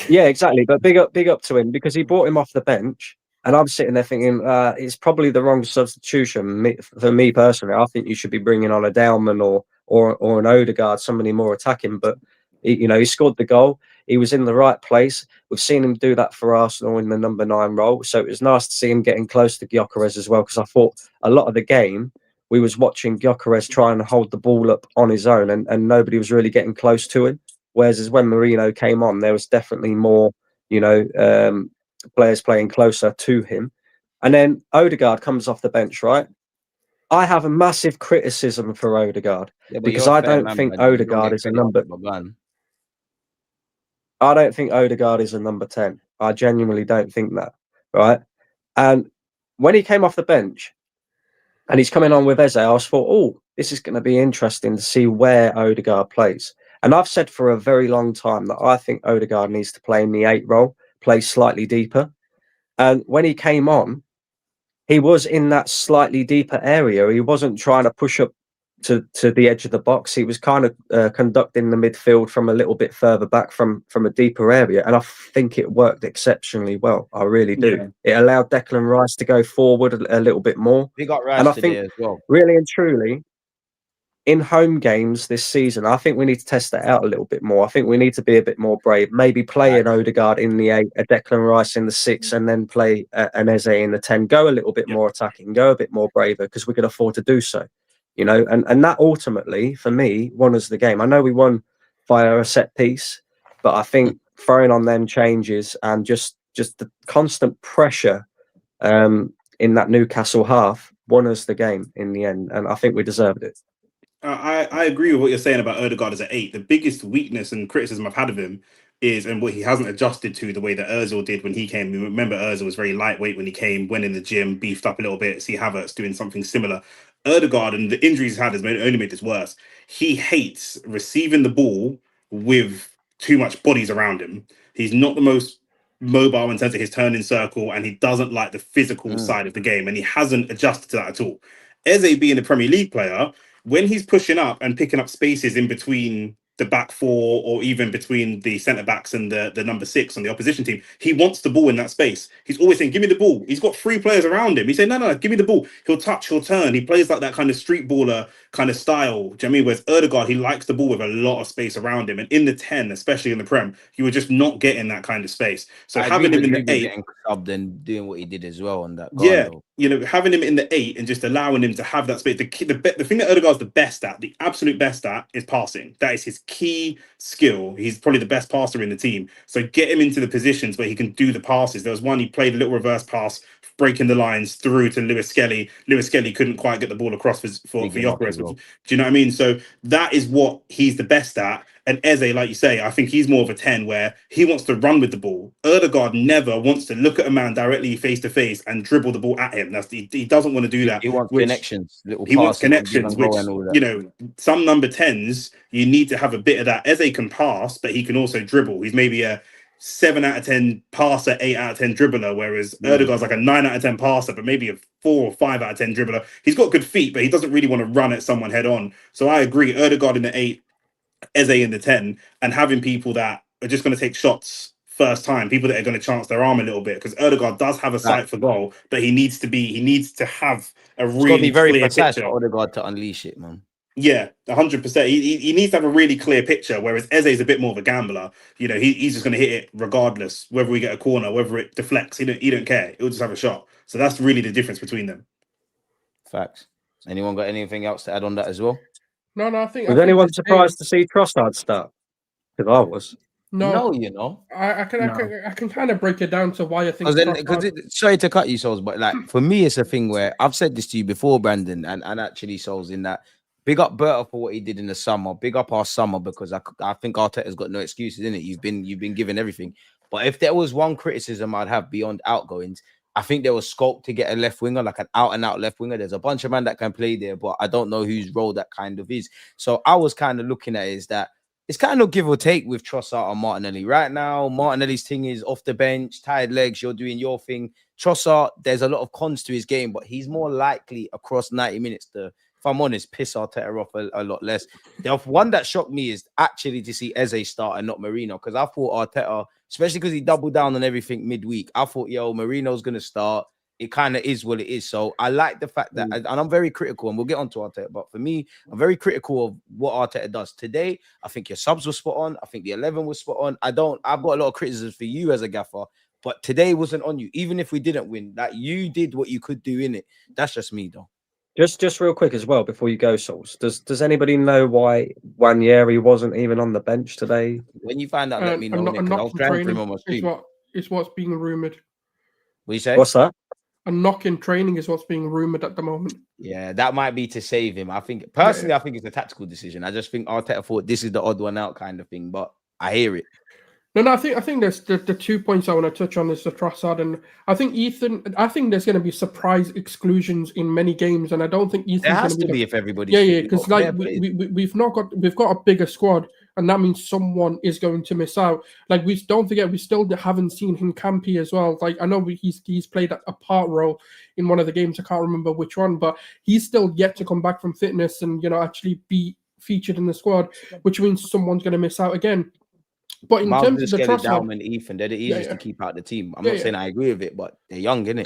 Yeah, exactly. But big up to him, because he brought him off the bench. And I'm sitting there thinking, it's probably the wrong substitution for me personally. I think you should be bringing on a Dalman or an Odegaard, somebody more attacking. But he scored the goal. He was in the right place. We've seen him do that for Arsenal in the number 9 role. So it was nice to see him getting close to Gyökeres as well, because I thought a lot of the game we was watching Gyökeres try and hold the ball up on his own, and nobody was really getting close to him. Whereas when Marino came on, there was definitely more, players playing closer to him. And then Odegaard comes off the bench, right? I have a massive criticism for Odegaard, because I don't think Odegaard is a number. I don't think Odegaard is a number 10. I genuinely don't think that, right? And when he came off the bench and he's coming on with Eze, I was thought, oh, this is going to be interesting to see where Odegaard plays. And I've said for a very long time that I think Odegaard needs to play in the 8 role, play slightly deeper. And when he came on, he was in that slightly deeper area. He wasn't trying to push up to the edge of the box. He was kind of conducting the midfield from a little bit further back from a deeper area. And I think it worked exceptionally well. I really do. Yeah. It allowed Declan Rice to go forward a little bit more. He got Rice and I think, as well. Really and truly, in home games this season, I think we need to test that out a little bit more. I think we need to be a bit more brave. Maybe play an Odegaard in the 8, a Declan Rice in the 6, and then play an Eze in the 10. Go a little bit more attacking, go a bit more braver, because we can afford to do so. And that ultimately, for me, won us the game. I know we won via a set piece, but I think throwing on them changes and just the constant pressure in that Newcastle half won us the game in the end, and I think we deserved it. I agree with what you're saying about Odegaard as an 8. The biggest weakness and criticism I've had of him is, and what he hasn't adjusted to, the way that Ozil did when he came. Remember, Ozil was very lightweight when he came, went in the gym, beefed up a little bit. See Havertz doing something similar. Odegaard, and the injuries he's had has only made this worse. He hates receiving the ball with too much bodies around him. He's not the most mobile in terms of his turning circle, and he doesn't like the physical side of the game, and he hasn't adjusted to that at all. Eze, being a Premier League player, when he's pushing up and picking up spaces in between the back 4 or even between the centre backs and the number 6 on the opposition team, he wants the ball in that space. He's always saying, give me the ball. He's got 3 players around him. He's saying, no, give me the ball. He'll touch, he'll turn. He plays like that kind of street baller kind of style. Do you know what I mean? Whereas Odegaard, he likes the ball with a lot of space around him. And in the 10, especially in the Prem, you were just not getting that kind of space. So having him in the 8, subbed and doing what he did as well on that. Having him in the 8 and just allowing him to have that space. The thing that Odegaard's the best at, the absolute best at, is passing. That is his key skill. He's probably the best passer in the team. So get him into the positions where he can do the passes. There was one, he played a little reverse pass, breaking the lines through to Lewis Skelly. Lewis Skelly couldn't quite get the ball across for Gyökeres. Do you know what I mean? So that is what he's the best at. And Eze, like you say, I think he's more of a 10 where he wants to run with the ball. Odegaard never wants to look at a man directly face to face and dribble the ball at him. He doesn't want to do that. He wants connections. He wants connections, which, some number 10s, you need to have a bit of that. Eze can pass, but he can also dribble. He's maybe a 7 out of 10 passer, 8 out of 10 dribbler, whereas Odegaard's like a 9 out of 10 passer, but maybe a 4 or 5 out of 10 dribbler. He's got good feet, but he doesn't really want to run at someone head on. So I agree, Odegaard in the 8, Eze in the 10, and having people that are just going to take shots first time, people that are going to chance their arm a little bit, because Odegaard does have a sight for goal, but he needs to have a really very clear precise picture. For Odegaard to unleash it, man. Yeah, 100%. He needs to have a really clear picture, whereas Eze is a bit more of a gambler. He's just going to hit it regardless, whether we get a corner, whether it deflects. He don't care. He'll just have a shot. So that's really the difference between them. Facts. Anyone got anything else to add on that as well? No, I think. Was anyone surprised to see Trossard start? Because I was. No, I can kind of break it down to why I think. Sorry to cut you, Souls, but like for me, it's a thing where I've said this to you before, Brandon, and actually, Souls, in that big up Berta for what he did in the summer. Big up our summer, because I think Arteta's got no excuses in it. You've been given everything. But if there was one criticism I'd have beyond outgoings, I think there was scope to get a left winger, like an out and out left winger. There's a bunch of men that can play there, but I don't know whose role that kind of is. So I was kind of looking at it is that it's kind of give or take with Trossard and Martinelli. Right now, Martinelli's thing is off the bench, tired legs, you're doing your thing. Trossard, there's a lot of cons to his game, but he's more likely across 90 minutes to, if I'm honest, piss Arteta off a lot less. The one that shocked me is actually to see Eze start and not Merino, because I thought Arteta, especially because he doubled down on everything midweek, I thought, Merino's going to start. It kind of is what it is. So I like the fact that, and I'm very critical, and we'll get on to Arteta, but for me, I'm very critical of what Arteta does. Today, I think your subs were spot on. I think the 11 was spot on. I've got a lot of criticisms for you as a gaffer, but today wasn't on you. Even if we didn't win, that you did what you could do in it. That's just me, though. Just real quick as well before you go, Sauce. Does anybody know why Wanyeri wasn't even on the bench today? When you find out, let me know. I was trying for him on my stream. It's what's being rumoured. What do you say? What's that? A knock in training is what's being rumoured at the moment. Yeah, that might be to save him. I think personally, I think it's a tactical decision. I just think Arteta thought this is the odd one out kind of thing, but I hear it. No, I think there's the 2 points I want to touch on is the Trossard, and I think there's going to be surprise exclusions in many games, and I don't think Ethan's there has to be if everybody. Yeah, because like we've got a bigger squad, and that means someone is going to miss out. Like don't forget, we still haven't seen Hincampi as well. Like I know he's played a part role in one of the games. I can't remember which one, but he's still yet to come back from fitness and actually be featured in the squad, which means someone's going to miss out again. But in terms of the Trossard, and Ethan, they're the easiest to keep out the team. I'm not saying I agree with it, but they're young, innit?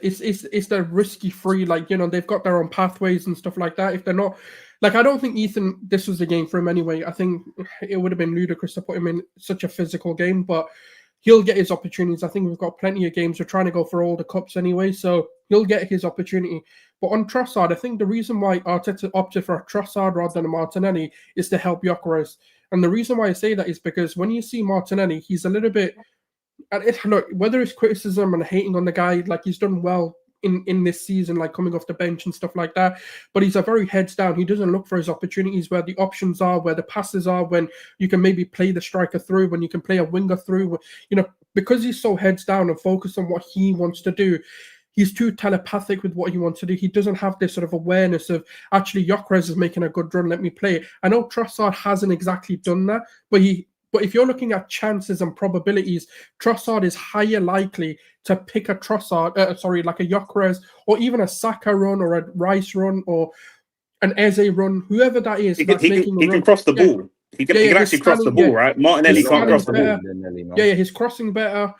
It's the risky free, they've got their own pathways and stuff like that. If they're not, I don't think Ethan, this was the game for him anyway. I think it would have been ludicrous to put him in such a physical game, but he'll get his opportunities. I think we've got plenty of games. We're trying to go for all the cups anyway, so he'll get his opportunity. But on Trossard, I think the reason why Arteta opted for a Trossard rather than a Martinelli is to help Gyökeres. And the reason why I say that is because when you see Martinelli, he's a little bit, look, whether it's criticism and hating on the guy, he's done well in this season, coming off the bench and stuff like that, but he's a very heads down. He doesn't look for his opportunities where the options are, where the passes are, when you can maybe play the striker through, when you can play a winger through, because he's so heads down and focused on what he wants to do. He's too telepathic with what he wants to do. He doesn't have this sort of awareness of, actually, Gyökeres is making a good run, let me play it. I know Trossard hasn't exactly done that, but if you're looking at chances and probabilities, Trossard is higher likely to pick a like a Gyökeres, or even a Saka run, or a Rice run, or an Eze run, whoever that is. He can cross the ball. He can actually cross the ball, right? Martinelli can't cross the ball. Yeah, he's crossing better.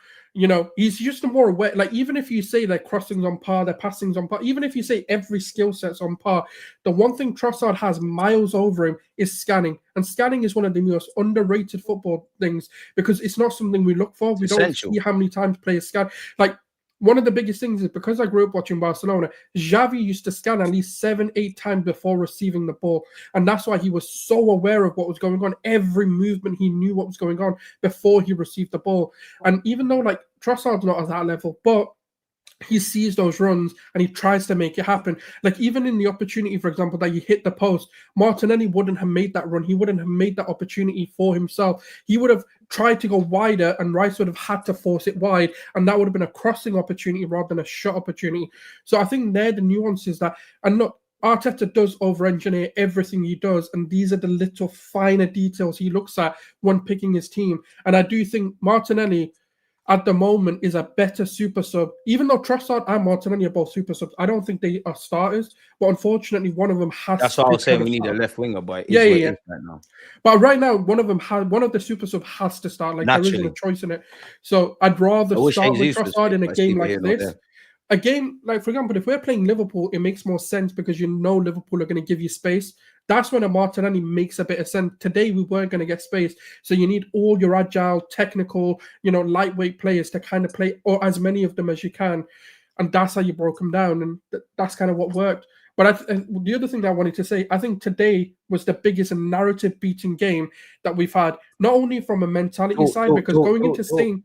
He's just more aware. Even if you say their crossing's on par, their passing's on par, even if you say every skill set's on par, the one thing Trossard has miles over him is scanning. And scanning is one of the most underrated football things, because it's not something we look for. We don't see how many times players scan. One of the biggest things is, because I grew up watching Barcelona, Xavi used to scan at least 7-8 times before receiving the ball. And that's why he was so aware of what was going on. Every movement, he knew what was going on before he received the ball. And even though Trossard's not at that level, but he sees those runs and he tries to make it happen. Even in the opportunity, for example, that you hit the post, Martinelli wouldn't have made that run. He wouldn't have made that opportunity for himself. He would have tried to go wider, and Rice would have had to force it wide, and that would have been a crossing opportunity rather than a shot opportunity. So I think they're the nuances that, and not Arteta does over-engineer everything he does, and these are the little finer details he looks at when picking his team. And I do think Martinelli, at the moment, is a better super sub. Even though Trossard and Martinelli are both super subs, I don't think they are starters. But unfortunately, one of them has. That's what I was saying. We need a left winger, but yeah. Right now. But right now, one of the super sub has to start. There isn't a choice in it. So I'd rather start with Trossard in a game like this. A game, for example, if we're playing Liverpool, it makes more sense because Liverpool are going to give you space. That's when a Martinelli makes a bit of sense. Today, we weren't going to get space. So you need all your agile, technical, lightweight players to kind of play, or as many of them as you can. And that's how you broke them down. And that's kind of what worked. But the other thing that I wanted to say, I think today was the biggest narrative-beating game that we've had, not only from a mentality side, because going into Spain...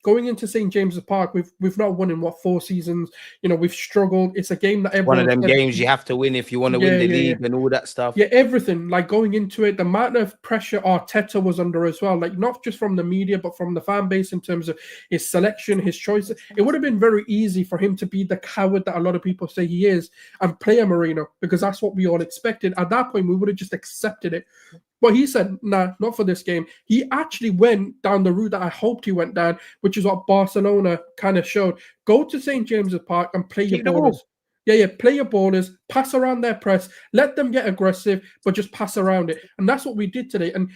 going into St. James's Park, we've not won in 4 seasons. You know, we've struggled. It's a game that everyone, one of them games you have to win if you want to win the league and all that stuff. Yeah, everything. Like going into it, the amount of pressure Arteta was under as well. Like not just from the media, but from the fan base in terms of his selection, his choices. It would have been very easy for him to be the coward that a lot of people say he is and play a Marino, because that's what we all expected. At that point, we would have just accepted it. But he said, nah, not for this game. He actually went down the route that I hoped he went down, which is what Barcelona kind of showed. Go to St. James's Park and play your ballers. Yeah, play your ballers, pass around their press, let them get aggressive, but just pass around it. And that's what we did today. And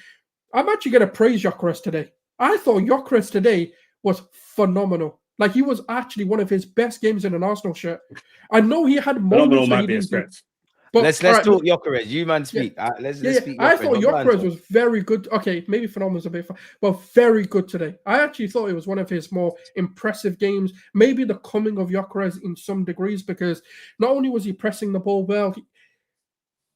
I'm actually going to praise Gyökeres today. I thought Gyökeres today was phenomenal. Like, he was actually one of his best games in an Arsenal shirt. I know he had moments where he didn't do. But let's talk Gyökeres. You man speak. Let's speak. I thought Gyökeres was very good. Okay, maybe phenomenal's a bit, but very good today. I actually thought it was one of his more impressive games. Maybe the coming of Gyökeres in some degrees, because not only was he pressing the ball well,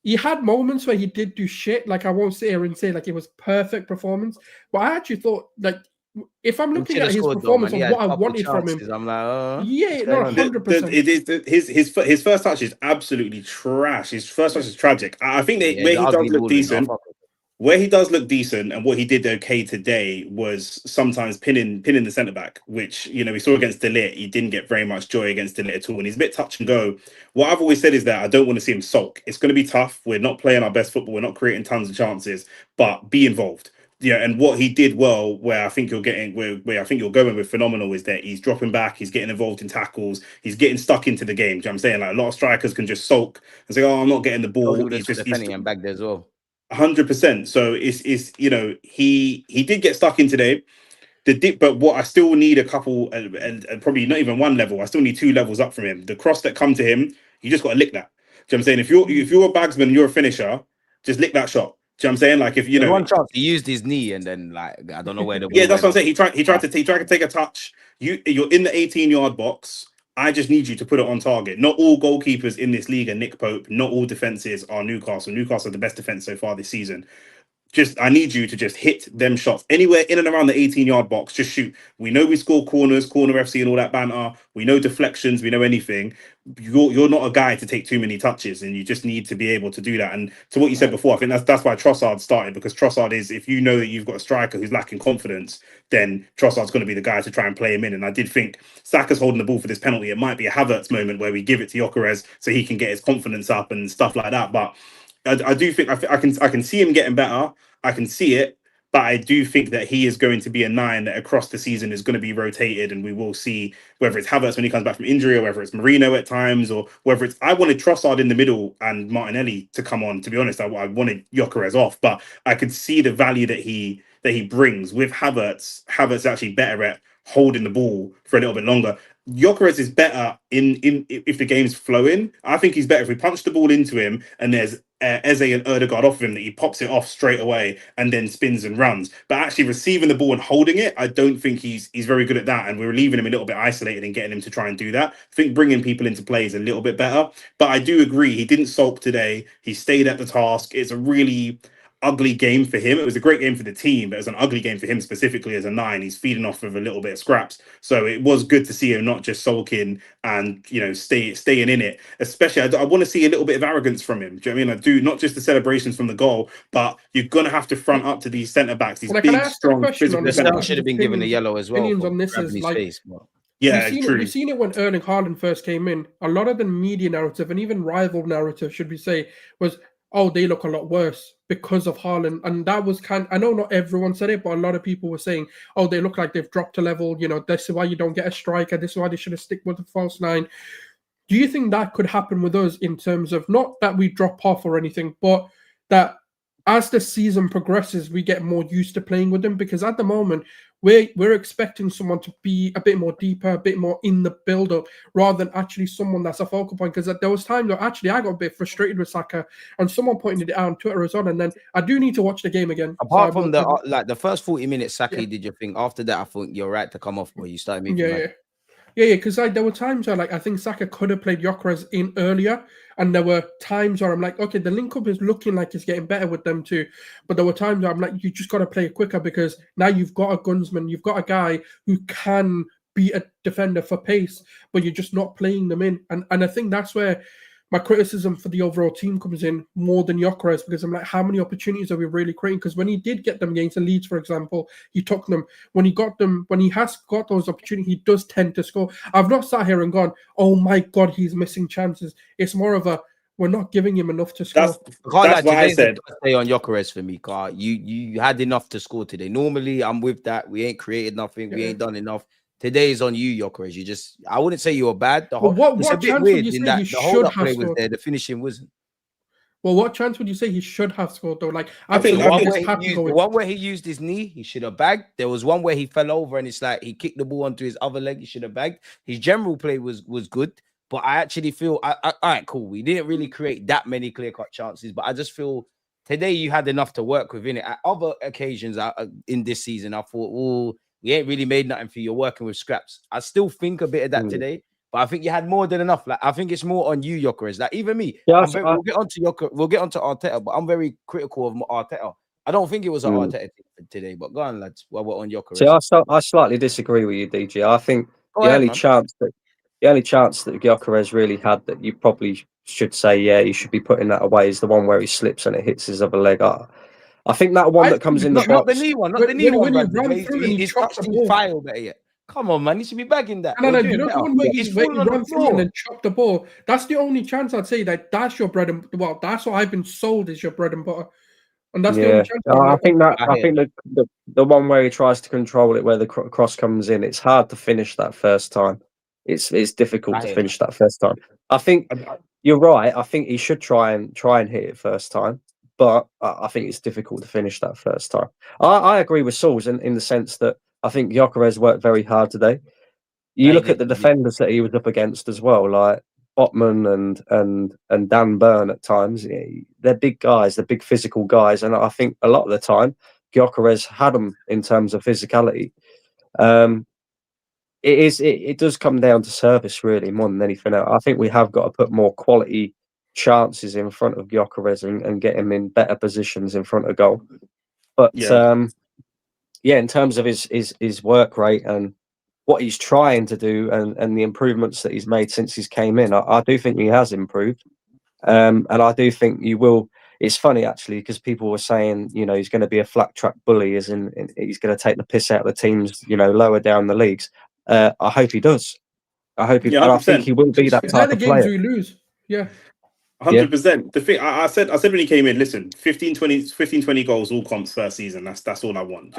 he had moments where he did do shit. Like, I won't sit here and say like it was perfect performance, but I actually thought, like, if I'm looking at his performance and what I wanted from him, I'm like, yeah, no, 100%. His first touch is absolutely trash. His first touch is tragic. I think where he does look decent, and what he did okay today was sometimes pinning the centre back, which, you know, we saw against Deluded. He didn't get very much joy against Deluded at all, and he's a bit touch and go. What I've always said is that I don't want to see him sulk. It's going to be tough. We're not playing our best football. We're not creating tons of chances, but be involved. Yeah, and what he did well, where I think you're going with phenomenal, is that he's dropping back, he's getting involved in tackles, he's getting stuck into the game. Do you know what I'm saying? Like, a lot of strikers can just sulk and say, "Oh, I'm not getting the ball." He's just defending him back there as well. 100%. So it's you know, he did get stuck in today. But what I still need a couple, and probably not even one level. I still need 2 levels up from him. The cross that come to him, you just got to lick that. Do you know what I'm saying? If you're a bagsman and you're a finisher, just lick that shot. Do you know what I'm saying? Like, if you know, one chance he used his knee and then, like, I don't know where the ball that's what I'm saying. He tried to take a touch. You're in the 18-yard box. I just need you to put it on target. Not all goalkeepers in this league are Nick Pope. Not all defenses are Newcastle. Newcastle are the best defense so far this season. I need you to just hit them shots anywhere in and around the 18-yard box. Just shoot. We know we score corners, corner FC, and all that banter. We know deflections. We know anything. You're not a guy to take too many touches, and you just need to be able to do that. And to what you said before, I think that's why Trossard started, because Trossard is, if you know that you've got a striker who's lacking confidence, then Trossard's going to be the guy to try and play him in. And I did think Saka's holding the ball for this penalty. It might be a Havertz moment where we give it to Gyökeres so he can get his confidence up and stuff like that. But I do think I can see him getting better. I can see it, but I do think that he is going to be a 9 that across the season is going to be rotated, and we will see whether it's Havertz when he comes back from injury, or whether it's Marino at times, or whether it's, I wanted Trossard in the middle and Martinelli to come on. To be honest, I wanted Gyökeres off, but I could see the value that he brings with Havertz. Havertz is actually better at holding the ball for a little bit longer. Gyökeres is better in if the game's flowing. I think he's better if we punch the ball into him and there's Eze and Odegaard off of him, that he pops it off straight away and then spins and runs. But actually receiving the ball and holding it, I don't think he's very good at that. And we're leaving him a little bit isolated and getting him to try and do that. I think bringing people into play is a little bit better. But I do agree, he didn't sulk today. He stayed at the task. It's a really ugly game for him. It was a great game for the team, but it was an ugly game for him specifically as a 9. He's feeding off of a little bit of scraps. So it was good to see him not just sulking and, you know, staying in it. Especially, I want to see a little bit of arrogance from him. Do you know what I mean? I do, not just the celebrations from the goal, but you're going to have to front up to these centre-backs, these big, strong, physical centre-backs. Should have been given a yellow as well. Opinions on this is like, face, but... yeah, we've seen it when Erling Haaland first came in. A lot of the media narrative and even rival narrative, should we say, was, oh, they look a lot worse because of Haaland. And that was I know not everyone said it, but a lot of people were saying, oh, they look like they've dropped a level. You know, this is why you don't get a striker. This is why they should have stick with the false 9. Do you think that could happen with us in terms of, not that we drop off or anything, but that as the season progresses, we get more used to playing with them? Because at the moment, we're expecting someone to be a bit more deeper, a bit more in the build-up, rather than actually someone that's a focal point. Because there was times where actually I got a bit frustrated with Saka, and someone pointed it out on Twitter as well. And then I do need to watch the game again. Apart from the first 40 minutes, Saka did your thing. After that, I think you're right to come off, where you started making. Yeah. Yeah, because like there were times where like I think Saka could have played Gyökeres in earlier, and there were times where I'm like, okay, the link up is looking like it's getting better with them too, but there were times where I'm like, you just got to play it quicker because now you've got a gunsman, you've got a guy who can be a defender for pace, but you're just not playing them in, and I think that's where my criticism for the overall team comes in more than Gyökeres, because I'm like, how many opportunities are we really creating? Because when he did get them against the Leeds, for example, he took them. When he got them, when he has got those opportunities, he does tend to score. I've not sat here and gone, oh my God, he's missing chances. It's more of a, we're not giving him enough to score. That's what I said. Stay on Gyökeres for me, Car. You had enough to score today. Normally, I'm with that. We ain't created nothing. We ain't done enough. Today is on you, Gyökeres. I wouldn't say you were bad. It's a bit weird in that the hold up play was there, the finishing wasn't. Well, what chance would you say he should have scored though? Like, I think the one where he used his knee, he should have bagged. There was one where he fell over and it's like he kicked the ball onto his other leg. He should have bagged. His general play was good, but I actually feel, all right, cool. We didn't really create that many clear-cut chances, but I just feel today you had enough to work with in it. At other occasions in this season, I thought, oh, we ain't really made nothing for you. You're working with scraps. I still think a bit of that today, but I think you had more than enough. Like I think it's more on you, Gyökeres. Like even me, we'll get onto Arteta, but I'm very critical of Arteta. I don't think it was an Arteta today, but go on, lads. While we're on Gyökeres. See, I slightly disagree with you, DG. I think the only chance that Gyökeres really had that you probably should say, yeah, you should be putting that away is the one where he slips and it hits his other leg up. I think that one that comes in the box. Not the knee one, not the knee one. He's touched his file better yet. Come on, man. He should be bagging that. No, you know the one where he's falling on the floor and then chopped the ball. That's the only chance I'd say that's your bread and that's what I've been sold is your bread and butter. And that's the only chance. I think the one where he tries to control it, where the cross comes in, it's hard to finish that first time. It's difficult to finish that first time. I think you're right. I think he should try and hit it first time. But I think it's difficult to finish that first time. I agree with Sauls in the sense that I think Gyökeres worked very hard today. You look at the defenders that he was up against as well, like Botman and Dan Burn at times. They're big guys, they're big physical guys, and I think a lot of the time Gyökeres had them in terms of physicality. It does come down to service really more than anything else. I think we have got to put more quality chances in front of Gyökeres and get him in better positions in front of goal. But in terms of his work rate and what he's trying to do and the improvements that he's made since he's came in, I do think he has improved. And I do think you will. It's funny actually because people were saying, he's going to be a flat track bully, as in he's going to take the piss out of the teams, lower down the leagues. I hope he does. I think he will be that type of player. We lose. Yeah. 100%. The thing I said when he came in, listen, 15, 20 goals, all comps first season. That's all I want.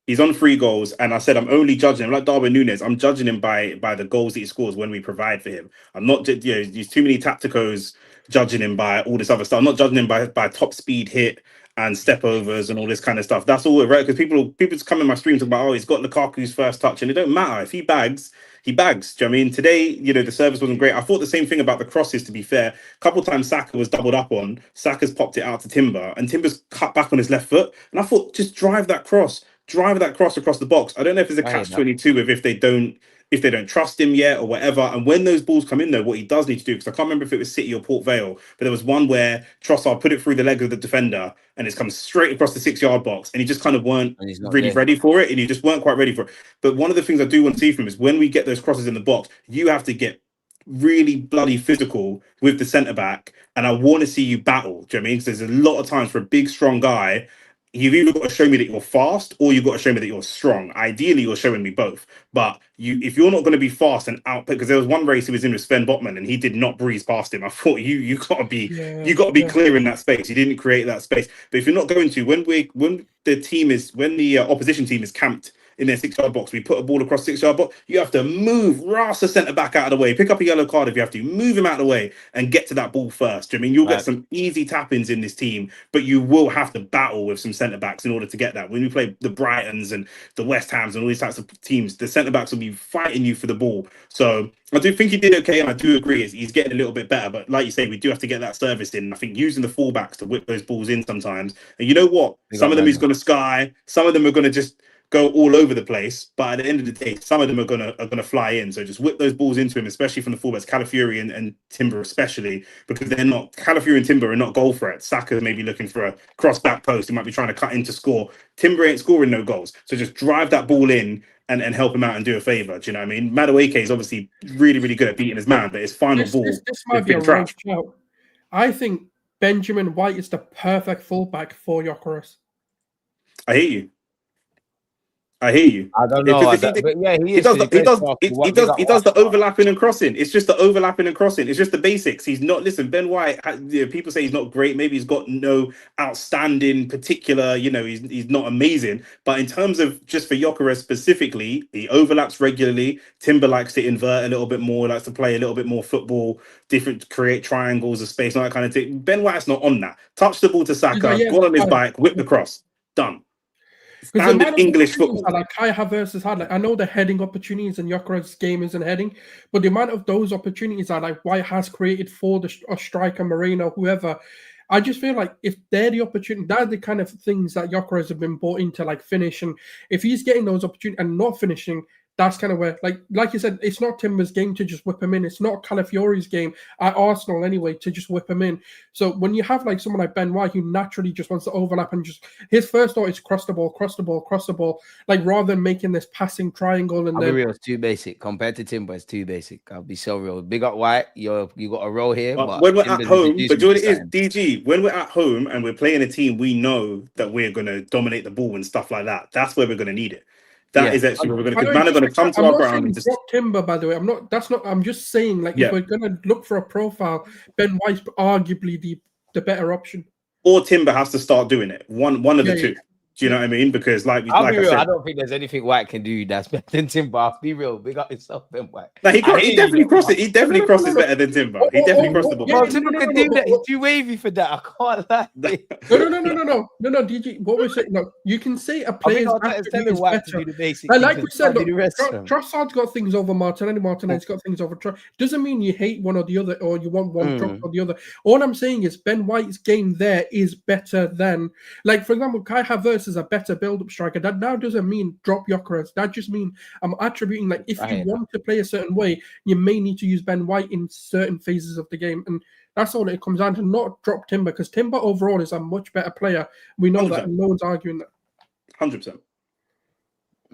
He's on 3 goals, and I said I'm only judging him like Darwin Núñez. I'm judging him by the goals that he scores when we provide for him. I'm not there's too many tacticos judging him by all this other stuff. I'm not judging him by top speed hit and step overs and all this kind of stuff. That's all right, because people just come in my stream talking about, he's got Lukaku's first touch, and it don't matter if he bags. He bags. Do you know what I mean? Today, the service wasn't great. I thought the same thing about the crosses, to be fair. A couple of times Saka was doubled up on. Saka's popped it out to Timber, and Timber's cut back on his left foot. And I thought, just drive that cross across the box. I don't know if there's a catch-22 with if they don't trust him yet or whatever. And when those balls come in, though, what he does need to do, because I can't remember if it was City or Port Vale, but there was one where Trossard put it through the leg of the defender and it's come straight across the 6-yard box, and he just kind of weren't really ready for it, and he just weren't quite ready for it. But one of the things I do want to see from him is when we get those crosses in the box, you have to get really bloody physical with the centre-back, and I want to see you battle. Do you know what I mean? Because there's a lot of times for a big, strong guy, you've either got to show me that you're fast or you've got to show me that you're strong. Ideally, you're showing me both. But if you're not going to be fast and out, because there was one race he was in with Sven Botman and he did not breeze past him. I thought you got to be clear in that space. You didn't create that space. But if you're not going to, when the opposition team is camped in their 6-yard box, we put a ball across 6-yard box, you have to move the centre back out of the way, pick up a yellow card if you have to, move him out of the way and get to that ball first. I mean, you'll get some easy tap-ins in this team, but you will have to battle with some centre backs in order to get that. When we play the Brightons and the West Hams and all these types of teams, the centre backs will be fighting you for the ball. So I do think he did okay, and I do agree he's getting a little bit better. But like you say, we do have to get that service in. I think using the fullbacks to whip those balls in sometimes. And you know what? Some of them he's going to sky. Some of them are going to just go all over the place, but at the end of the day, some of them are gonna fly in. So just whip those balls into him, especially from the fullbacks, Calafiori and Timber especially, because they're not Calafiori and Timber are not goal threats. Saka may be looking for a cross back post. He might be trying to cut in to score. Timber ain't scoring no goals. So just drive that ball in and help him out and do a favour. Do you know what I mean? Madueke is obviously really, really good at beating his man, but his final ball this might be a right shout. I think Benjamin White is the perfect fullback for Gyökeres. I hear you. I don't know. He does the overlapping and crossing. It's just the overlapping and crossing. It's just the basics. He's not. Listen, Ben White. People say he's not great. Maybe he's got no outstanding particular. He's not amazing. But in terms of just for Gyökeres specifically, he overlaps regularly. Timber likes to invert a little bit more. Likes to play a little bit more football. Different, create triangles of space, all that kind of thing. Ben White's not on that. Touch the ball to Saka. Go on his bike. Whip the cross. Done. Standard English football. Like Kai Havertz has had, I know the heading opportunities and Gyökeres' game isn't heading, but the amount of those opportunities that White has created for the striker, Moreno, whoever, I just feel like if they're the opportunity, they're the kind of things that Gyökeres have been brought into, finish. And if he's getting those opportunities and not finishing, that's kind of where, like you said, it's not Timber's game to just whip him in. It's not Calafiori's game at Arsenal anyway to just whip him in. So when you have someone like Ben White who naturally just wants to overlap and just his first thought is cross the ball, rather than making this passing triangle. And real, it's too basic compared to Timber. It's too basic. I'll be so real. Big up White. You got a role here. But when we're at home, but do you know what it is, DG? When we're at home and we're playing a team, we know that we're going to dominate the ball and stuff like that. That's where we're going to need it. That is actually where we're going to. Man are going to come to our ground and just drop Timber. By the way, I'm not. That's not. I'm just saying, if we're going to look for a profile, Ben White's arguably the better option. Or Timber has to start doing it. One of the two. Do you know what I mean? Because I said, I don't think there's anything White can do that's better than Timber. I'll be real. Big up yourself, Ben White. No, he definitely crosses. He definitely crosses better than Timber. He definitely crossed the ball. Well, Timber can do that. He's too wavy for that. I can't lie. No, DG. What we're saying, no, you can say a player's attribute is better. Like we said, Trossard's got things over Martinelli. Martinelli's got things over Trossard. Doesn't mean you hate one or the other, or you want one drop or the other. All I'm saying is Ben White's game there is better than, for example, Kai Havertz is a better build-up striker. That now doesn't mean drop Gyökeres. That just means I'm attributing if you want to play a certain way, you may need to use Ben White in certain phases of the game, and that's all it comes down to. Not drop Timber, because Timber overall is a much better player. We know 100%. That, and no one's arguing that. 100%.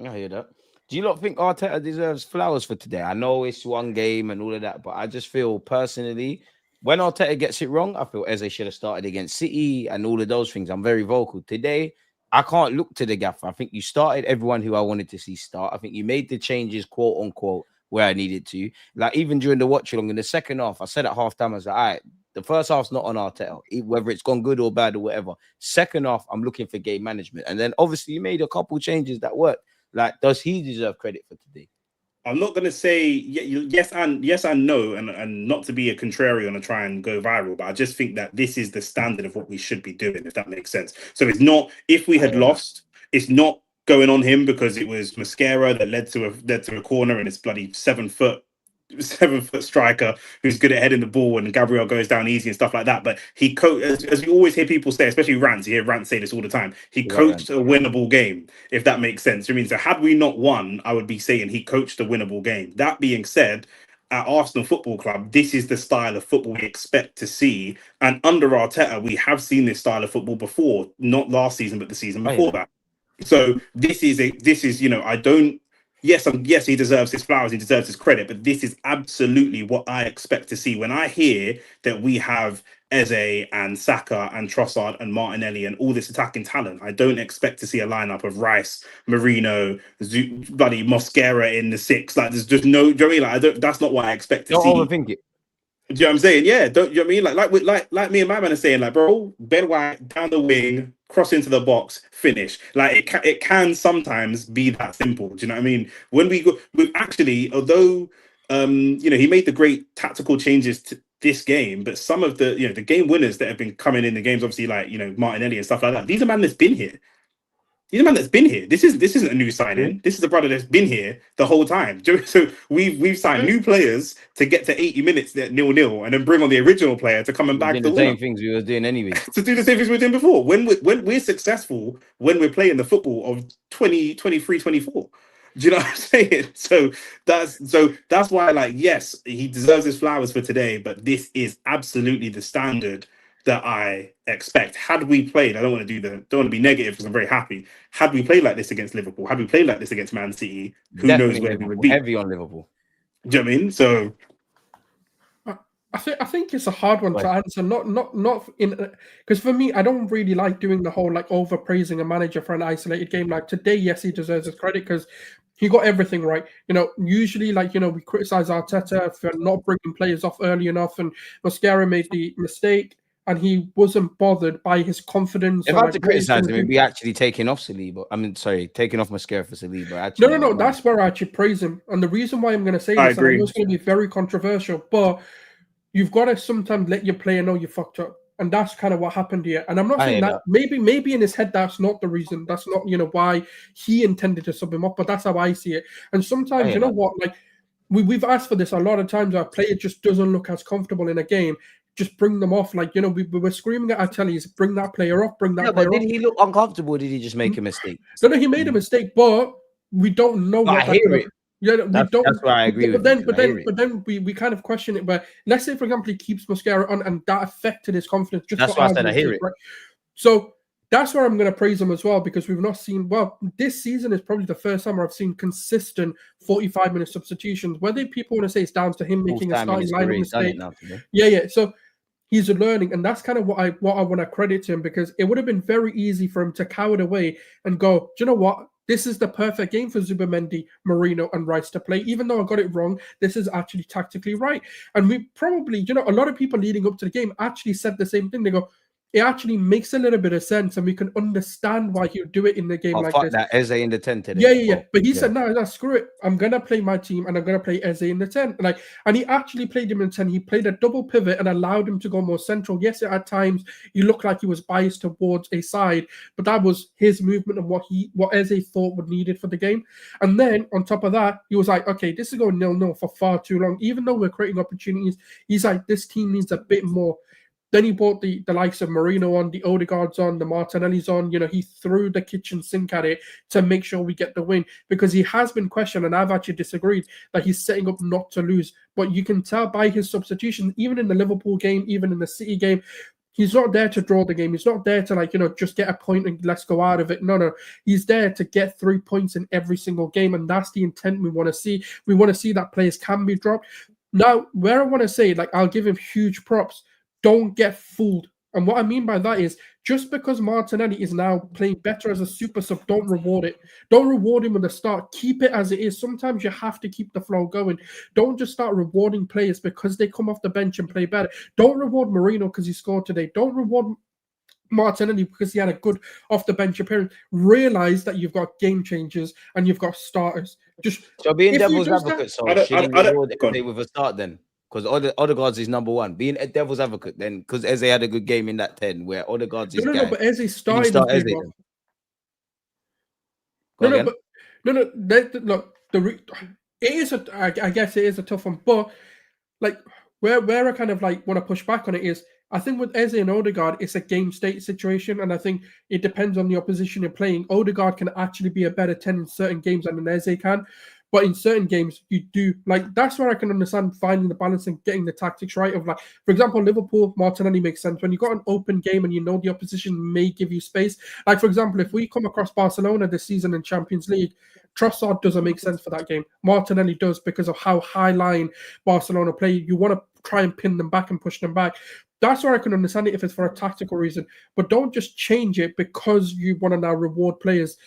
I hear that. Do you not think Arteta deserves flowers for today? I know it's one game and all of that, but I just feel personally, when Arteta gets it wrong, I feel Eze should have started against City and all of those things. I'm very vocal. Today, I can't look to the gaffer. I think you started everyone who I wanted to see start. I think you made the changes, quote unquote, where I needed to. Even during the watch along in the second half, I said at halftime, I was like, all right, the first half's not on Arteta, whether it's gone good or bad or whatever. Second half, I'm looking for game management. And then obviously you made a couple changes that worked. Does he deserve credit for today? I'm not going to say yes and no, and not to be a contrarian and try and go viral, but I just think that this is the standard of what we should be doing, if that makes sense. So it's not, if we had lost, it's not going on him because it was Mascara that led to a corner and it's bloody 7 foot striker who's good at heading the ball and Gabriel goes down easy and stuff like that. But he as you always hear people say, especially Rants, you hear Rants say this all the time, he coached a winnable game, if that makes sense. I mean, so had we not won, I would be saying he coached a winnable game. That being said, at Arsenal Football Club, this is the style of football we expect to see. And under Arteta, we have seen this style of football before, not last season, but the season before that. So this is, yes, he deserves his flowers, he deserves his credit, but this is absolutely what I expect to see. When I hear that we have Eze and Saka and Trossard and Martinelli and all this attacking talent, I don't expect to see a lineup of Rice, Marino, bloody Mosquera in the 6. There's just no, do you know what I mean? That's not what I expect to see. Don't overthink it. Do you know what I'm saying? Yeah, don't you know what I mean? Like me and my man are saying, bro, Ben White down the wing, cross into the box, finish. It can sometimes be that simple. Do you know what I mean? When we actually, although he made the great tactical changes to this game, but some of the the game winners that have been coming in the games, obviously Martinelli and stuff like that, these are men that's been here. He's a man that's been here. This isn't a new signing. This is a brother that's been here the whole time. So we've signed new players to get to 80 minutes at 0-0 and then bring on the original player to come and back the same things we were doing anyway. To do the same things we were doing before. When we're successful, when we're playing the football of 2023, 24. Do you know what I'm saying? So that's why, like, yes, he deserves his flowers for today, but this is absolutely the standard that I expect. Had we played, I don't want to be negative because I'm very happy. Had we played like this against Liverpool, had we played like this against Man City, who knows where we would be? Heavy on Liverpool. Do you know what I mean? So I think it's a hard one to answer. Not in because for me, I don't really like doing the whole like overpraising a manager for an isolated game. Like today, yes, he deserves his credit because he got everything right. You know, usually like we criticize Arteta for not bringing players off early enough, and Mosquera made the mistake. And he wasn't bothered by his confidence. If I had to criticize him, it'd be actually taking off Saliba. taking off Mosquera for Saliba. Actually, no. That's where I actually praise him. And the reason why I'm going to say this, I know it's going to be very controversial, but you've got to sometimes let your player know you fucked up. And that's kind of what happened here. And I'm not saying that. Maybe in his head, that's not the reason. That's not, why he intended to sub him up. But that's how I see it. And sometimes, what? Like, we've asked for this a lot of times. Our player just doesn't look as comfortable in a game. Just bring them off. Like, we were screaming at our tellies, bring that player off, bring that player off. Did he look uncomfortable? Or did he just make a mistake? No, he made a mistake, but we don't know what I hear it. Yeah, that's why I agree with you. But then we kind of question it. But let's say, for example, he keeps Mosquera on and that affected his confidence. That's why I said I hear it. Right? So that's where I'm going to praise him as well, because we've not seen, this season is probably the first time where I've seen consistent 45-minute substitutions. Whether people want to say it's down to him making a starting lineup mistake. Yeah. So he's learning, and that's kind of what I want to credit to him, because it would have been very easy for him to cower away and go, do you know what? This is the perfect game for Zubimendi, Marino, and Rice to play. Even though I got it wrong, this is actually tactically right. And we probably, a lot of people leading up to the game actually said the same thing. They go, it actually makes a little bit of sense, and we can understand why he'll do it in the game like this. That Eze in the 10 today. Yeah. But he said, no, screw it. I'm gonna play my team, and I'm gonna play Eze in the 10. And he actually played him in 10. He played a double pivot and allowed him to go more central. Yes, at times he looked like he was biased towards a side, but that was his movement and what Eze thought would needed for the game. And then on top of that, he was like, okay, this is going 0-0 for far too long. Even though we're creating opportunities, he's like, this team needs a bit more. Then he brought the likes of Marino on, the Odegaards on, the Martinellis on. He threw the kitchen sink at it to make sure we get the win, because he has been questioned, and I've actually disagreed, that he's setting up not to lose. But you can tell by his substitution, even in the Liverpool game, even in the City game, he's not there to draw the game. He's not there to just get a point and let's go out of it. No. He's there to get 3 points in every single game, and that's the intent we want to see. We want to see that players can be dropped. Now, where I want to say, I'll give him huge props. Don't get fooled. And what I mean by that is, just because Martinelli is now playing better as a super sub, don't reward it. Don't reward him at the start. Keep it as it is. Sometimes you have to keep the flow going. Don't just start rewarding players because they come off the bench and play better. Don't reward Marino because he scored today. Don't reward Martinelli because he had a good off-the-bench appearance. Realize that you've got game changers and you've got starters. So being devil's advocate, should he reward it with a start then? Because Odegaard's is number one. Being a devil's advocate then, because Eze had a good game in that 10 where Odegaard's is No, but Eze started. Eze Look, I guess it is a tough one, but where I kind of want to push back on it is, I think with Eze and Odegaard, it's a game state situation, and I think it depends on the opposition you're playing. Odegaard can actually be a better 10 in certain games than Eze can. But in certain games, you do that's where I can understand finding the balance and getting the tactics right. Of for example, Liverpool, Martinelli makes sense when you got an open game and the opposition may give you space. For example, if we come across Barcelona this season in Champions League, Trossard doesn't make sense for that game. Martinelli does because of how high line Barcelona play. You want to try and pin them back and push them back. That's where I can understand it if it's for a tactical reason. But don't just change it because you want to now reward players.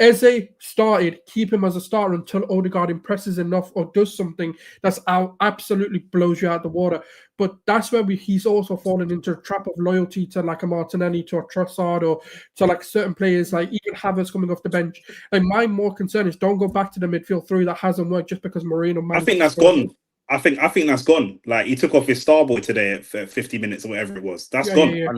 Eze started, keep him as a starter until Odegaard impresses enough or does something that's absolutely blows you out the water. But that's where he's also fallen into a trap of loyalty to a Martinelli, to a Trossard, or to certain players, even Havertz coming off the bench. My more concern is don't go back to the midfield three that hasn't worked just because Marino. I think that's gone. I think that's gone. He took off his star boy today at 50 minutes or whatever it was. That's gone. Yeah.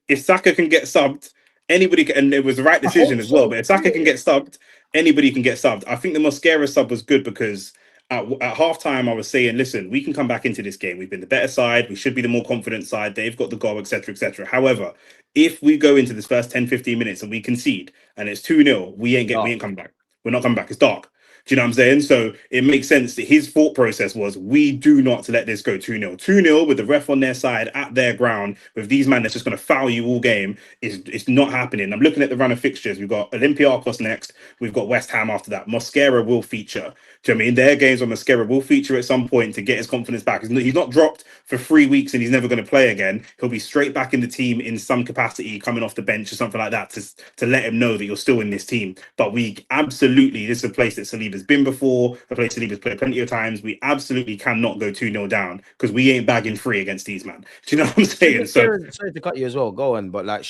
If Saka can get subbed anybody can, and it was the right decision as well. But if Saka can get subbed, anybody can get subbed. I think the Mosquera sub was good because at halftime I was saying, listen, we can come back into this game. We've been the better side. We should be the more confident side. They've got the goal, etc., etc. However, if we go into this first 10, 15 minutes and we concede and it's 2-0, we ain't coming back. We're not coming back. It's dark. Do you know what I'm saying? So it makes sense that his thought process was, we do not let this go 2-0. 2-0 with the ref on their side at their ground with these men that's just going to foul you all game is not happening. I'm looking at the run of fixtures. We've got Olympiacos next. We've got West Ham after that. Mosquera will feature. Do you know what I mean? Their games on Mosquera will feature at some point to get his confidence back. He's not dropped for 3 weeks and he's never going to play again. He'll be straight back in the team in some capacity, coming off the bench or something like that to let him know that you're still in this team. But we absolutely, this is a place that Saliba's been before, a place Saliba's played plenty of times. We absolutely cannot go 2-0 down because we ain't bagging 3 against these, man. Do you know what I'm saying? Sorry to cut you as well. Go on, but like,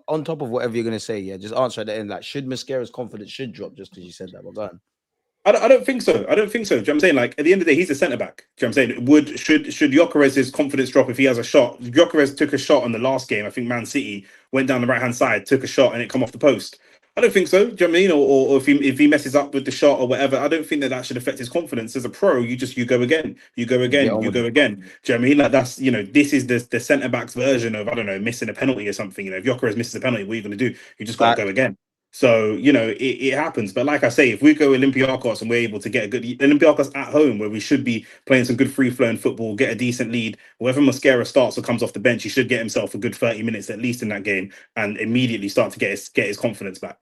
on top of whatever you're going to say, yeah, just answer at the end. Like, should Mosquera's confidence should drop just because you said that? But go on. I don't think so. I don't think so. Do you know what I'm saying? Like, at the end of the day, he's a centre back. Do you know what I'm saying? Should Gyökeres' confidence drop if he has a shot? Gyökeres took a shot on the last game. I think Man City went down the right hand side, took a shot, and it come off the post. I don't think so. Do you know what I mean? Or if he messes up with the shot or whatever, I don't think that should affect his confidence. As a pro, you go again. You go again. Do you know what I mean? Like, that's, you know, this is the centre back's version of, I don't know, missing a penalty or something. You know, if Gyökeres misses a penalty, what are you going to do? You just got to go again. So, you know, it happens. But like I say, if we go Olympiacos and we're able to get a good Olympiacos at home, where we should be playing some good free-flowing football, get a decent lead, whether Mosquera starts or comes off the bench, he should get himself a good 30 minutes at least in that game and immediately start to get his confidence back.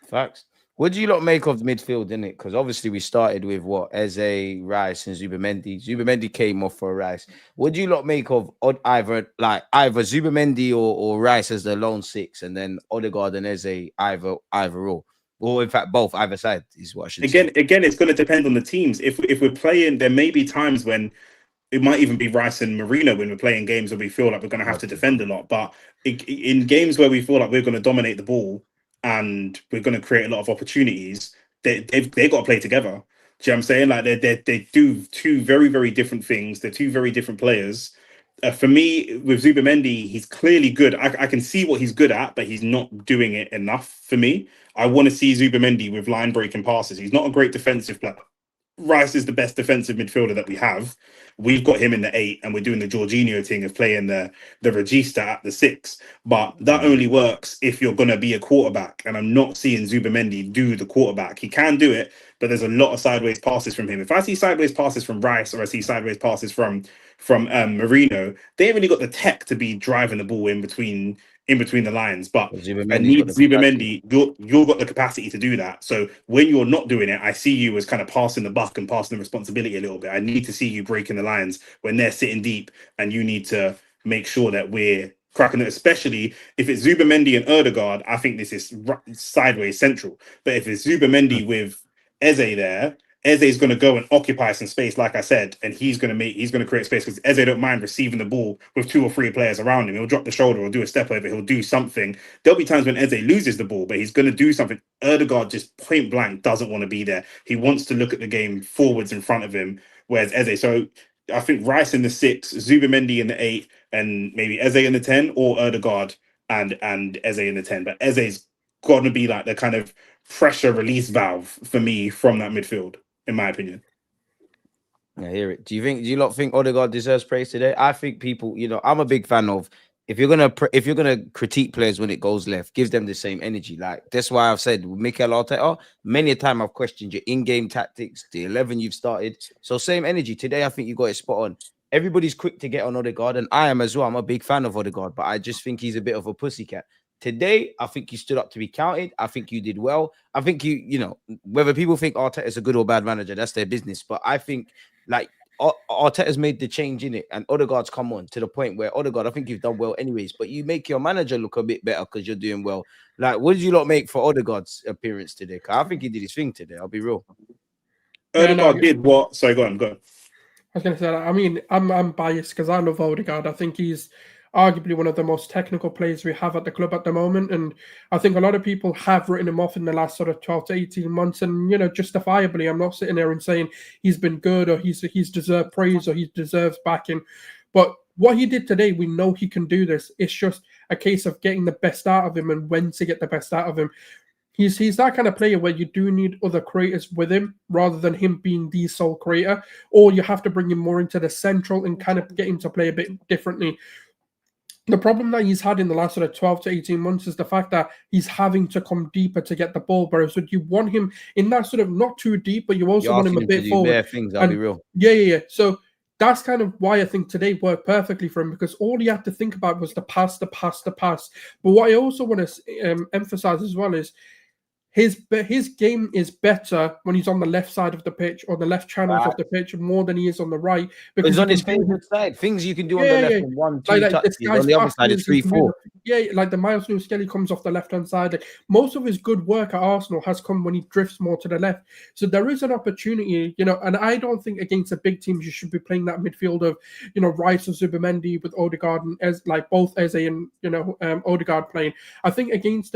Facts. What do you lot make of the midfield, innit? Because obviously we started with Eze, Rice, and Zubimendi. Zubimendi came off for Rice. What do you lot make of either Zubimendi or Rice as the lone 6, and then Odegaard and Eze either or in fact both either side is what I should say. Again, it's going to depend on the teams. If we're playing, there may be times when it might even be Rice and Marino when we're playing games where we feel like we're going to have to defend a lot. But in games where we feel like we're going to dominate the ball and we're going to create a lot of opportunities, they've got to play together. Do you know what I'm saying? Like, they do two very, very different things. They're two very different players. For me, with Zubimendi, he's clearly good. I can see what he's good at, but he's not doing it enough for me. I want to see Zubimendi with line-breaking passes. He's not a great defensive player. Rice is the best defensive midfielder that we have. We've got him in the 8, and we're doing the Jorginho thing of playing the Regista at the 6. But that only works if you're going to be a quarterback. And I'm not seeing Zubimendi do the quarterback. He can do it, but there's a lot of sideways passes from him. If I see sideways passes from Rice or I see sideways passes from Marino, they ain't really got the tech to be driving the ball in between the lines. But Zubimendi, you've got the capacity to do that. So when you're not doing it, I see you as kind of passing the buck and passing the responsibility a little bit. I need to see you breaking the lines when they're sitting deep, and you need to make sure that we're cracking it, especially if it's Zubimendi and Odegaard. I think this is sideways central. But if it's Zubimendi with Eze there, Eze's going to go and occupy some space, like I said, and he's going to create space because Eze don't mind receiving the ball with 2 or 3 players around him. He'll drop the shoulder or do a step over. He'll do something. There'll be times when Eze loses the ball, but he's going to do something. Odegaard just point blank doesn't want to be there. He wants to look at the game forwards in front of him, whereas Eze. So I think Rice in the 6, Zubimendi in the 8, and maybe Eze in the 10, or Odegaard and Eze in the 10. But Eze's got to be like the kind of pressure release valve for me from that midfield, in my opinion. I hear it. Do you lot think Odegaard deserves praise today? I think people, I'm a big fan of, if you're gonna critique players when it goes left, give them the same energy. Like, that's why I've said with Mikel Arteta, many a time I've questioned your in-game tactics, the 11 you've started. So same energy today. I think you got it spot on. Everybody's quick to get on Odegaard, and I am as well. I'm a big fan of Odegaard, but I just think he's a bit of a pussycat. Today, I think you stood up to be counted. I think you did well. I think whether people think Arteta is a good or bad manager, that's their business. But I think, like, Arteta's made the change in it, and Odegaard's come on to the point where Odegaard, I think you've done well anyways, but you make your manager look a bit better because you're doing well. Like, what did you lot make for Odegaard's appearance today? I think he did his thing today. I'll be real. Odegaard did what? Sorry, go on. I was going to say, I mean, I'm biased because I love Odegaard. I think he's arguably one of the most technical players we have at the club at the moment. And I think a lot of people have written him off in the last sort of 12 to 18 months. And, justifiably, I'm not sitting there and saying he's been good or he's deserved praise or he deserves backing. But what he did today, we know he can do this. It's just a case of getting the best out of him and when to get the best out of him. He's that kind of player where you do need other creators with him rather than him being the sole creator, or you have to bring him more into the central and kind of get him to play a bit differently. The problem that he's had in the last sort of 12 to 18 months is the fact that he's having to come deeper to get the ball. Whereas you want him in that sort of not too deep, but you also want him a bit forward. Bare things, I'll be real. Yeah. So that's kind of why I think today worked perfectly for him, because all he had to think about was the pass. But what I also want to emphasize as well is his game is better when he's on the left side of the pitch or the left channels of the pitch more than he is on the right. Because he's on his favorite side. Things you can do on the left and 1, 2 touches. On the other side, it's 3, 4. Yeah, like the Miles Lewis Skelly comes off the left-hand side. Like, most of his good work at Arsenal has come when he drifts more to the left. So there is an opportunity, and I don't think against the big teams you should be playing that midfield of, Rice and Zubimendi with Odegaard and both Eze and Odegaard playing. I think against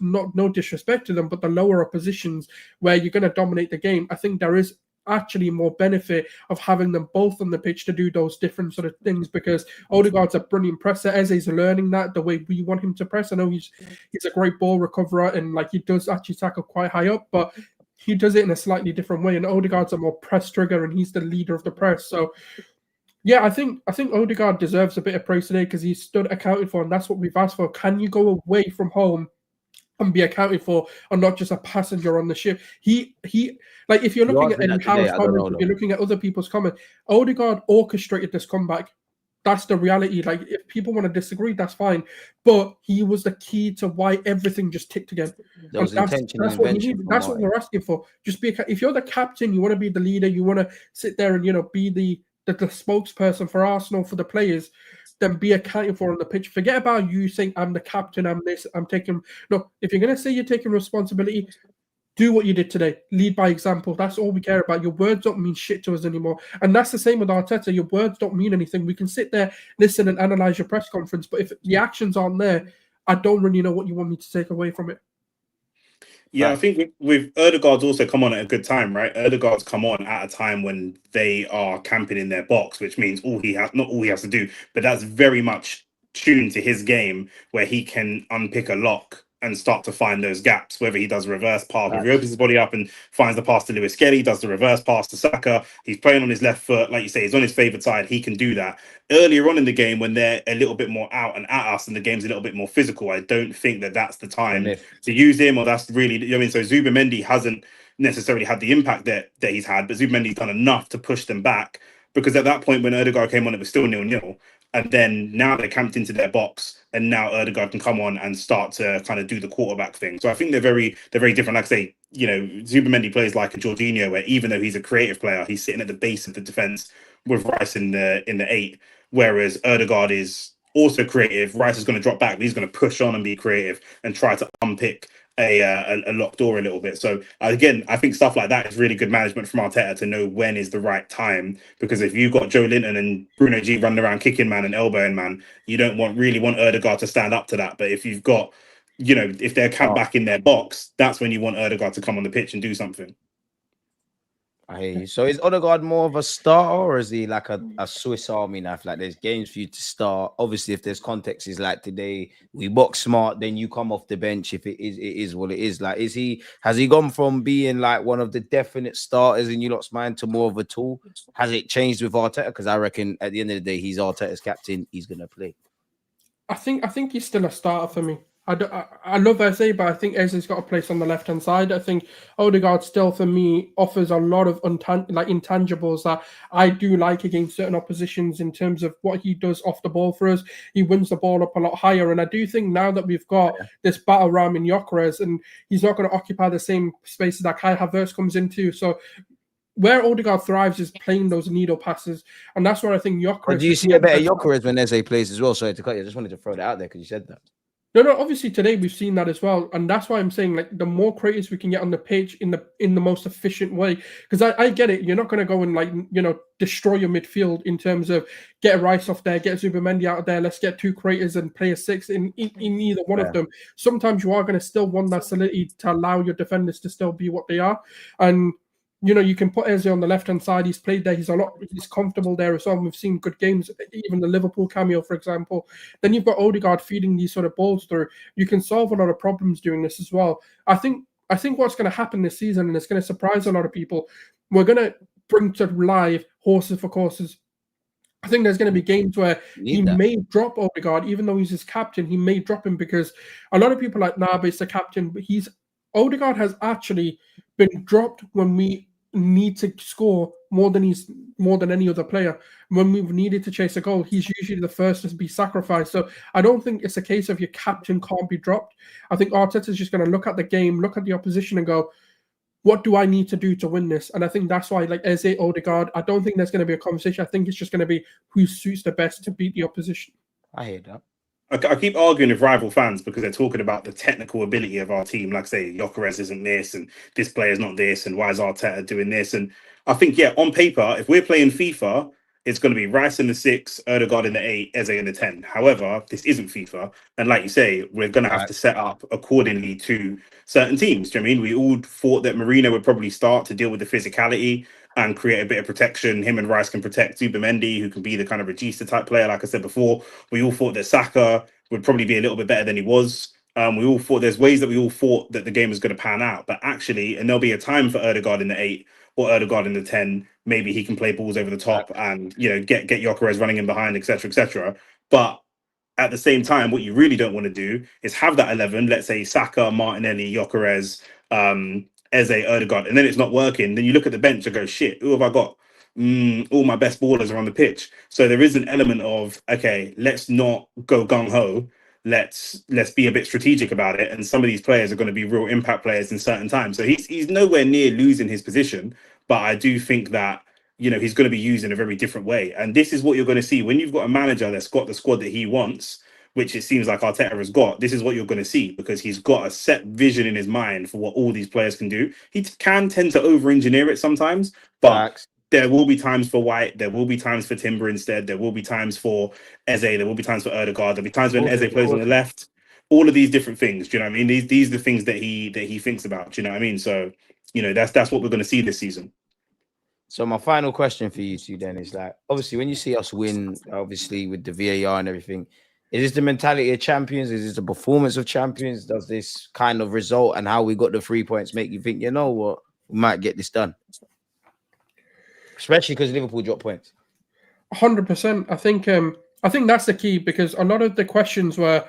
no disrespect to them, but the lower oppositions where you're going to dominate the game, I think there is actually more benefit of having them both on the pitch to do those different sort of things, because Odegaard's a brilliant presser. Eze's learning that the way we want him to press. I know he's a great ball recoverer and he does actually tackle quite high up, but he does it in a slightly different way. And Odegaard's a more press trigger and he's the leader of the press. So yeah, I think Odegaard deserves a bit of praise today because he stood accounted for, and that's what we've asked for. Can you go away from home and be accounted for, and not just a passenger on the ship? He like, if you're looking at Eddie Howe's comments, if you're looking at other people's comments, Odegaard orchestrated this comeback. That's the reality. Like, if people want to disagree, that's fine. But he was the key to why everything just ticked again. That's what we need. That's what we're asking for. Just if you're the captain, you want to be the leader, you want to sit there and be the spokesperson for Arsenal, for the players, then be accounted for on the pitch. Forget about you saying, I'm the captain, I'm this, I'm taking... No, if you're going to say you're taking responsibility, do what you did today. Lead by example. That's all we care about. Your words don't mean shit to us anymore. And that's the same with Arteta. Your words don't mean anything. We can sit there, listen and analyse your press conference, but if the actions aren't there, I don't really know what you want me to take away from it. Yeah, I think with Odegaard's also come on at a good time, right? Odegaard's come on at a time when they are camping in their box, which means not all he has to do, but that's very much tuned to his game, where he can unpick a lock and start to find those gaps, whether he does a reverse pass, if he opens his body up and finds the pass to Lewis Skelly, does the reverse pass to Saka, he's playing on his left foot, like you say, he's on his favourite side, he can do that. Earlier on in the game, when they're a little bit more out and at us and the game's a little bit more physical, I don't think that's the time to use him, or that's really, so Zubimendi hasn't necessarily had the impact that he's had, but Zubimendi's done enough to push them back, because at that point when Odegaard came on, it was still 0-0. And then now they're camped into their box, and now Odegaard can come on and start to kind of do the quarterback thing. So I think they're very different. Like I say, Zubimendi plays like a Jorginho, where even though he's a creative player, he's sitting at the base of the defense with Rice in the 8. Whereas Odegaard is also creative. Rice is going to drop back, but he's going to push on and be creative and try to unpick a locked door a little bit. So again, I think stuff like that is really good management from Arteta to know when is the right time, because if you've got Joe Linton and Bruno G running around kicking man and elbowing man, you don't really want Odegaard to stand up to that. But if you've got, if they're camped back in their box, that's when you want Odegaard to come on the pitch and do something. I hear you. So is Odegaard more of a starter, or is he like a Swiss Army knife? Like, there's games for you to start. Obviously, if there's context, is like today we box smart, then you come off the bench. If it is what it is. Like, has he gone from being like one of the definite starters in you lot's mind to more of a tool? Has it changed with Arteta? Because I reckon at the end of the day, he's Arteta's captain. He's gonna play. I think he's still a starter for me. I love Eze, but I think Eze's got a place on the left-hand side. I think Odegaard still, for me, offers a lot of intangibles that I do like against certain oppositions in terms of what he does off the ball for us. He wins the ball up a lot higher. And I do think now that we've got this battle ram in Gyökeres, and he's not going to occupy the same spaces that Kai Havertz comes into. So where Odegaard thrives is playing those needle passes. And that's where I think Gyökeres... But do you see a better Gyökeres when Eze plays as well? Sorry to cut you. I just wanted to throw that out there because you said that. No, obviously today we've seen that as well. And that's why I'm saying, like, the more creators we can get on the pitch in the most efficient way. Because I get it. You're not going to go and, destroy your midfield in terms of get a Rice off there, get a Zubimendi out of there, let's get 2 creators and play a 6 in either one of them. Sometimes you are going to still want that solidity to allow your defenders to still be what they are. And you know, you can put Eze on the left-hand side. He's played there. He's comfortable there as well. We've seen good games, even the Liverpool cameo, for example. Then you've got Odegaard feeding these sort of balls through. You can solve a lot of problems doing this as well. I think what's going to happen this season, and it's going to surprise a lot of people, we're going to bring to live horses for courses. I think there's going to be games where he may drop Odegaard, even though he's his captain. He may drop him because a lot of people are like, nah, but it's the captain. But Odegaard has actually been dropped when we need to score more than any other player. When we've needed to chase a goal, he's usually the first to be sacrificed. So I don't think it's a case of your captain can't be dropped. I think Arteta's just going to look at the game, look at the opposition and go, what do I need to do to win this? And I think that's why, like Eze, Odegaard, I don't think there's going to be a conversation. I think it's just going to be who suits the best to beat the opposition. I hear that. I keep arguing with rival fans because they're talking about the technical ability of our team. Like, say, Gyökeres isn't this, and this player's not this, and why is Arteta doing this? And I think, yeah, on paper, if we're playing FIFA, it's going to be Rice in the 6, Odegaard in the 8, Eze in the 10. However, this isn't FIFA. And like you say, we're going to have to set up accordingly to certain teams. Do you know what I mean? We all thought that Mourinho would probably start to deal with the physicality and create a bit of protection. Him and Rice can protect Zubimendi, who can be the kind of regista type player. Like I said before, we all thought that Saka would probably be a little bit better than he was. We all thought there's ways that we all thought that the game was going to pan out. But actually, and there'll be a time for Odegaard in the 8 or Odegaard in the 10. Maybe he can play balls over the top and, you know, get Gyökeres running in behind, etc., etc. But at the same time, what you really don't want to do is have that 11, let's say Saka, Martinelli, Gyökeres, Eze, Odegaard, and then it's not working. Then you look at the bench and go, shit, who have I got? All my best ballers are on the pitch. So there is an element of, okay, let's not go gung-ho. Let's be a bit strategic about it. And some of these players are going to be real impact players in certain times. So he's nowhere near losing his position. But I do think that, you know, he's going to be used in a very different way. And this is what you're going to see. When you've got a manager that's got the squad that he wants, which it seems like Arteta has got, this is what you're going to see, because he's got a set vision in his mind for what all these players can do. He can tend to over-engineer it sometimes, but there will be times for White, there will be times for Timber instead, there will be times for Eze, there will be times for Odegaard, there'll be times when Eze plays on the left. All of these different things, do you know what I mean? These are the things that he thinks about, do you know what I mean? So, you know, that's what we're going to see this season. So my final question for you two then is, like, obviously when you see us win, obviously with the VAR and everything, is this the mentality of champions? Is this the performance of champions? Does this kind of result and how we got the 3 points make you think, you know what, we might get this done? Especially because Liverpool dropped points. 100%. I think that's the key, because a lot of the questions were,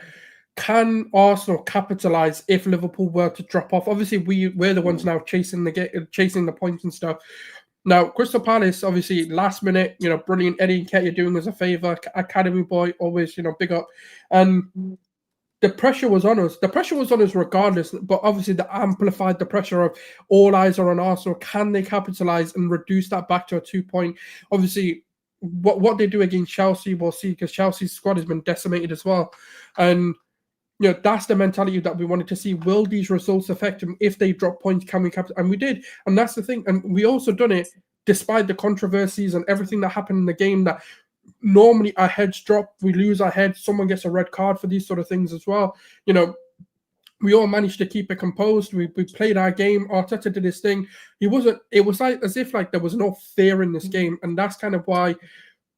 can Arsenal capitalize if Liverpool were to drop off? Obviously, we're the ones now chasing the points and stuff. Now, Crystal Palace, obviously, last minute, you know, brilliant. Eddie Nketiah doing us a favour. Academy boy, always, you know, big up. And the pressure was on us. The pressure was on us regardless, but obviously that amplified the pressure of all eyes are on Arsenal. Can they capitalise and reduce that back to a 2-point? Obviously, what they do against Chelsea, we'll see, because Chelsea's squad has been decimated as well. And, you know, that's the mentality that we wanted to see. Will these results affect them? If they drop points, can we capitalize? And we did. And that's the thing. And we also done it despite the controversies and everything that happened in the game, that normally our heads drop, we lose our heads, someone gets a red card for these sort of things as well. You know, we all managed to keep it composed. We played our game. Arteta did his thing. It was like as if like there was no fear in this game. And that's kind of why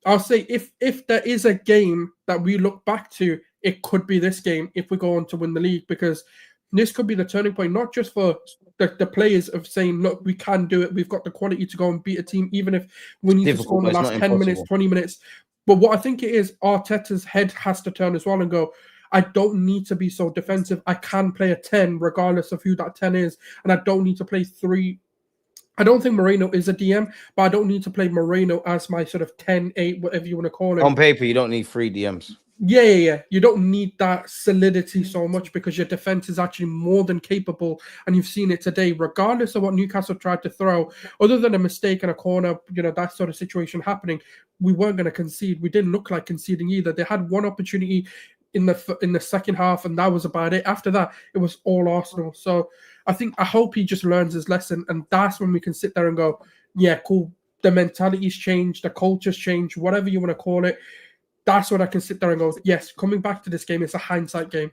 I'll say if there is a game that we look back to, it could be this game if we go on to win the league, because this could be the turning point, not just for the players of saying, look, we can do it. We've got the quality to go and beat a team, even if we need to score in the last 10 minutes, 20 minutes. But what I think it is, Arteta's head has to turn as well and go, I don't need to be so defensive. I can play a 10 regardless of who that 10 is. And I don't need to play 3. I don't think Moreno is a DM, but I don't need to play Moreno as my sort of 10, 8, whatever you want to call it. On paper, you don't need 3 DMs. Yeah. You don't need that solidity so much, because your defense is actually more than capable. And you've seen it today, regardless of what Newcastle tried to throw, other than a mistake in a corner, you know, that sort of situation happening, we weren't going to concede. We didn't look like conceding either. They had one opportunity in the second half, and that was about it. After that, it was all Arsenal. So I hope he just learns his lesson, and that's when we can sit there and go, yeah, cool. The mentality's changed, the culture's changed, whatever you want to call it. That's when I can sit there and go, yes, coming back to this game, it's a hindsight game.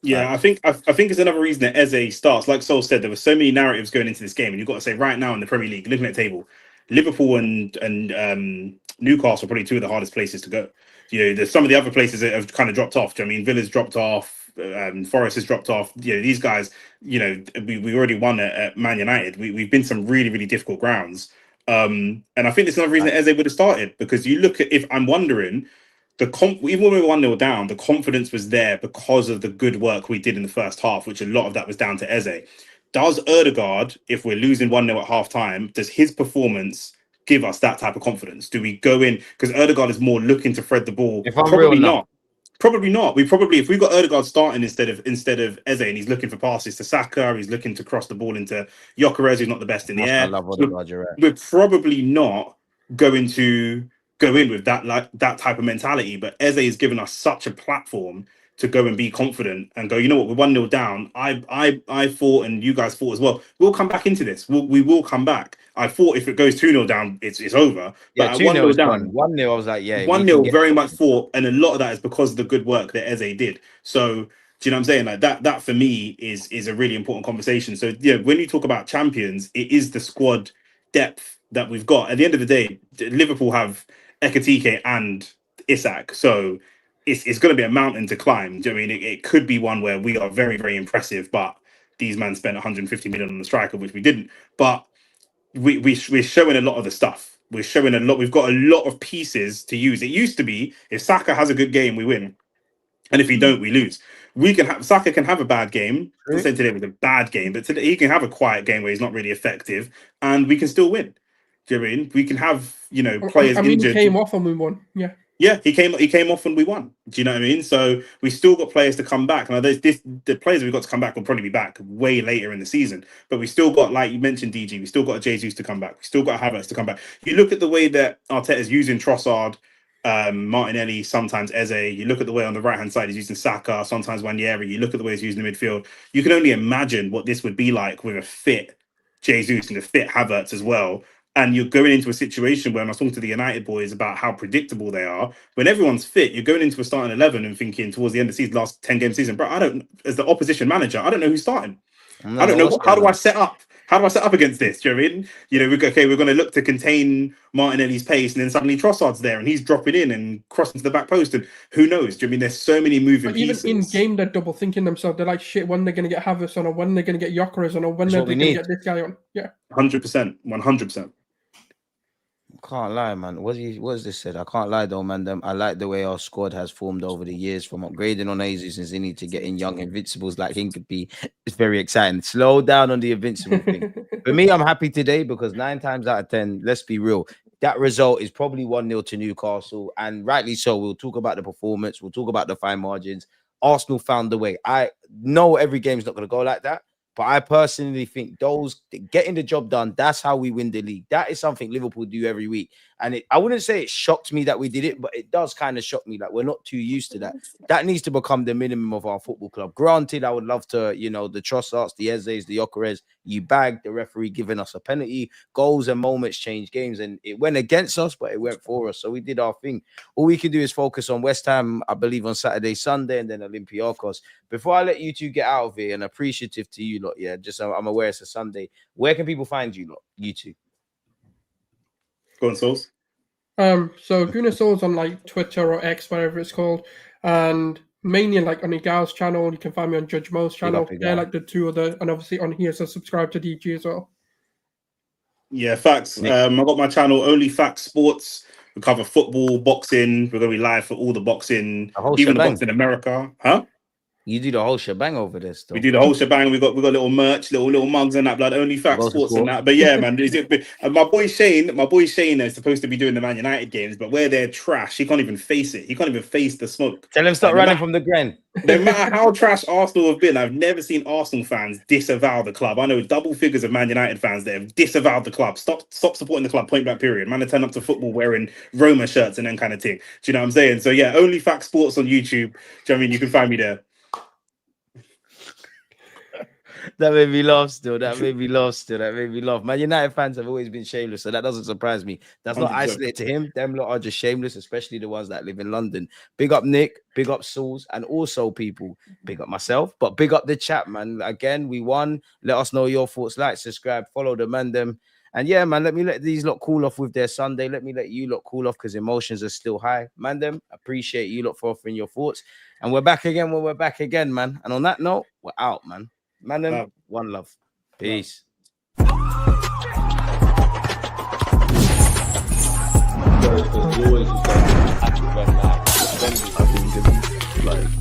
Yeah, I think it's another reason that Eze starts. Like Sol said, there were so many narratives going into this game, and you've got to say right now in the Premier League, looking at the table, Liverpool and Newcastle are probably two of the hardest places to go. You know, there's some of the other places that have kind of dropped off. Do you know what I mean, Villa's dropped off, Forest has dropped off. You know, these guys. You know, we already won at Man United. We've been some really really difficult grounds, and I think it's another reason that Eze would have started, because you look at, if I'm wondering. Even when we were 1-0 down, the confidence was there because of the good work we did in the first half, which a lot of that was down to Eze. Does Odegaard, if we're losing 1-0 at half time, does his performance give us that type of confidence? Do we go in because Odegaard is more looking to thread the ball? If I'm Probably real, not. Probably not. If we got Odegaard starting instead of Eze, and he's looking for passes to Saka, he's looking to cross the ball into Gyökeres, who's not the best in the air. I love Odegaard, you're right. We're probably not going to go in with that type of mentality. But Eze has given us such a platform to go and be confident and go, you know what, we're 1-0 down. I thought, and you guys thought as well, we'll come back into this. We will come back. I thought if it goes 2-0 down, it's over. Yeah, but 2-0 down, 1-0, I was like, yeah. 1-0 very much thought, and a lot of that is because of the good work that Eze did. So, do you know what I'm saying? Like that for me is a really important conversation. So, yeah, when you talk about champions, it is the squad depth that we've got. At the end of the day, Liverpool have Ekitike and Isak. So it's going to be a mountain to climb. Do you know what I mean? It could be one where we are very, very impressive, but these men spent 150 million on the striker, which we didn't. But we're showing a lot of the stuff. We're showing a lot. We've got a lot of pieces to use. It used to be if Saka has a good game, we win, and if he don't, we lose. Saka can have a bad game. I'm saying today was a bad game, but today he can have a quiet game where he's not really effective, and we can still win. Do you know what I mean? We can have players injured. He came off and we won. Yeah. Yeah, he came off and we won. Do you know what I mean? So we still got players to come back. Now, the players we've got to come back will probably be back way later in the season. But we still got, like you mentioned, DG, we still got Jesus to come back. We still got Havertz to come back. You look at the way that Arteta is using Trossard, Martinelli, sometimes Eze. You look at the way on the right-hand side he's using Saka, sometimes Wanyeri. You look at the way he's using the midfield. You can only imagine what this would be like with a fit Jesus and a fit Havertz as well. And you're going into a situation where I was talking to the United boys about how predictable they are. When everyone's fit, you're going into a starting 11 and thinking towards the end of the season, last 10 game season, bro, as the opposition manager, I don't know who's starting. I don't know. How do I set up? How do I set up against this? Do you know what I mean? We're going to look to contain Martinelli's pace, and then suddenly Trossard's there and he's dropping in and crossing to the back post, and who knows? Do you know what I mean? There's so many moving pieces. Even in game, they're double thinking themselves. They're like, shit, when they're going to get Havertz on, or when they're going to get Gyökeres on, or when they're going to get this guy on. Yeah, 100%, 100%. Can't lie, man. What is this said? I can't lie though, man. I like the way our squad has formed over the years, from upgrading on Jesus and Zinni to getting young invincibles like Hinkapy. It's very exciting. Slow down on the invincible thing. For me, I'm happy today because 9 times out of 10, let's be real, that result is probably 1-0 to Newcastle, and rightly so. We'll talk about the performance. We'll talk about the fine margins. Arsenal found the way. I know every game's not going to go like that, but I personally think those getting the job done, that's how we win the league. That is something Liverpool do every week. And I wouldn't say it shocked me that we did it, but it does kind of shock me. Like, we're not too used to that. That needs to become the minimum of our football club. Granted, I would love to, the Trossards, the Ezes, the Gyökeres, you bagged the referee giving us a penalty. Goals and moments change games, and it went against us, but it went for us. So we did our thing. All we can do is focus on West Ham, I believe, on Saturday, Sunday, and then Olympiacos. Before I let you two get out of here, and appreciative to you lot, yeah, just I'm aware it's a Sunday. Where can people find you lot, you two? Go on, Souls. So Gooner Souls on like Twitter or X, whatever it's called, and mainly like on Igal's channel. You can find me on Judge Mo's channel. They're like the two other, and obviously on here, so subscribe to DG as well. Yeah, facts. I got my channel, Only Facts Sports. We cover football, boxing. We're going to be live for all the boxing, even the boxing in America. Huh? You do the whole shebang over there still. We do the whole shebang. We got little merch, little mugs and that, blood. Only Facts Sports and that. But yeah, man, my boy Shane is supposed to be doing the Man United games, but where they're trash, he can't even face it. He can't even face the smoke. Tell him stop running from the grain. No matter how trash Arsenal have been, I've never seen Arsenal fans disavow the club. I know double figures of Man United fans that have disavowed the club. Stop supporting the club, point blank period. Man, they turn up to football wearing Roma shirts and then kind of thing. Do you know what I'm saying? So yeah, Only Facts Sports on YouTube. Do you know what I mean? You can find me there. That made me laugh still. That made me laugh. Man, United fans have always been shameless, so that doesn't surprise me. That's not 100%. isolated to him. Them lot are just shameless, especially the ones that live in London. Big up Nick, big up Sauls, and also people, big up myself, but big up the chat, man. Again, we won. Let us know your thoughts. Like, subscribe, follow the man them. And yeah, man, let me let these lot cool off with their Sunday. Let me let you lot cool off because emotions are still high. Man, them, appreciate you lot for offering your thoughts. And we're back again when we're back again, man. And on that note, we're out, man. Man, them, one love. Peace. Like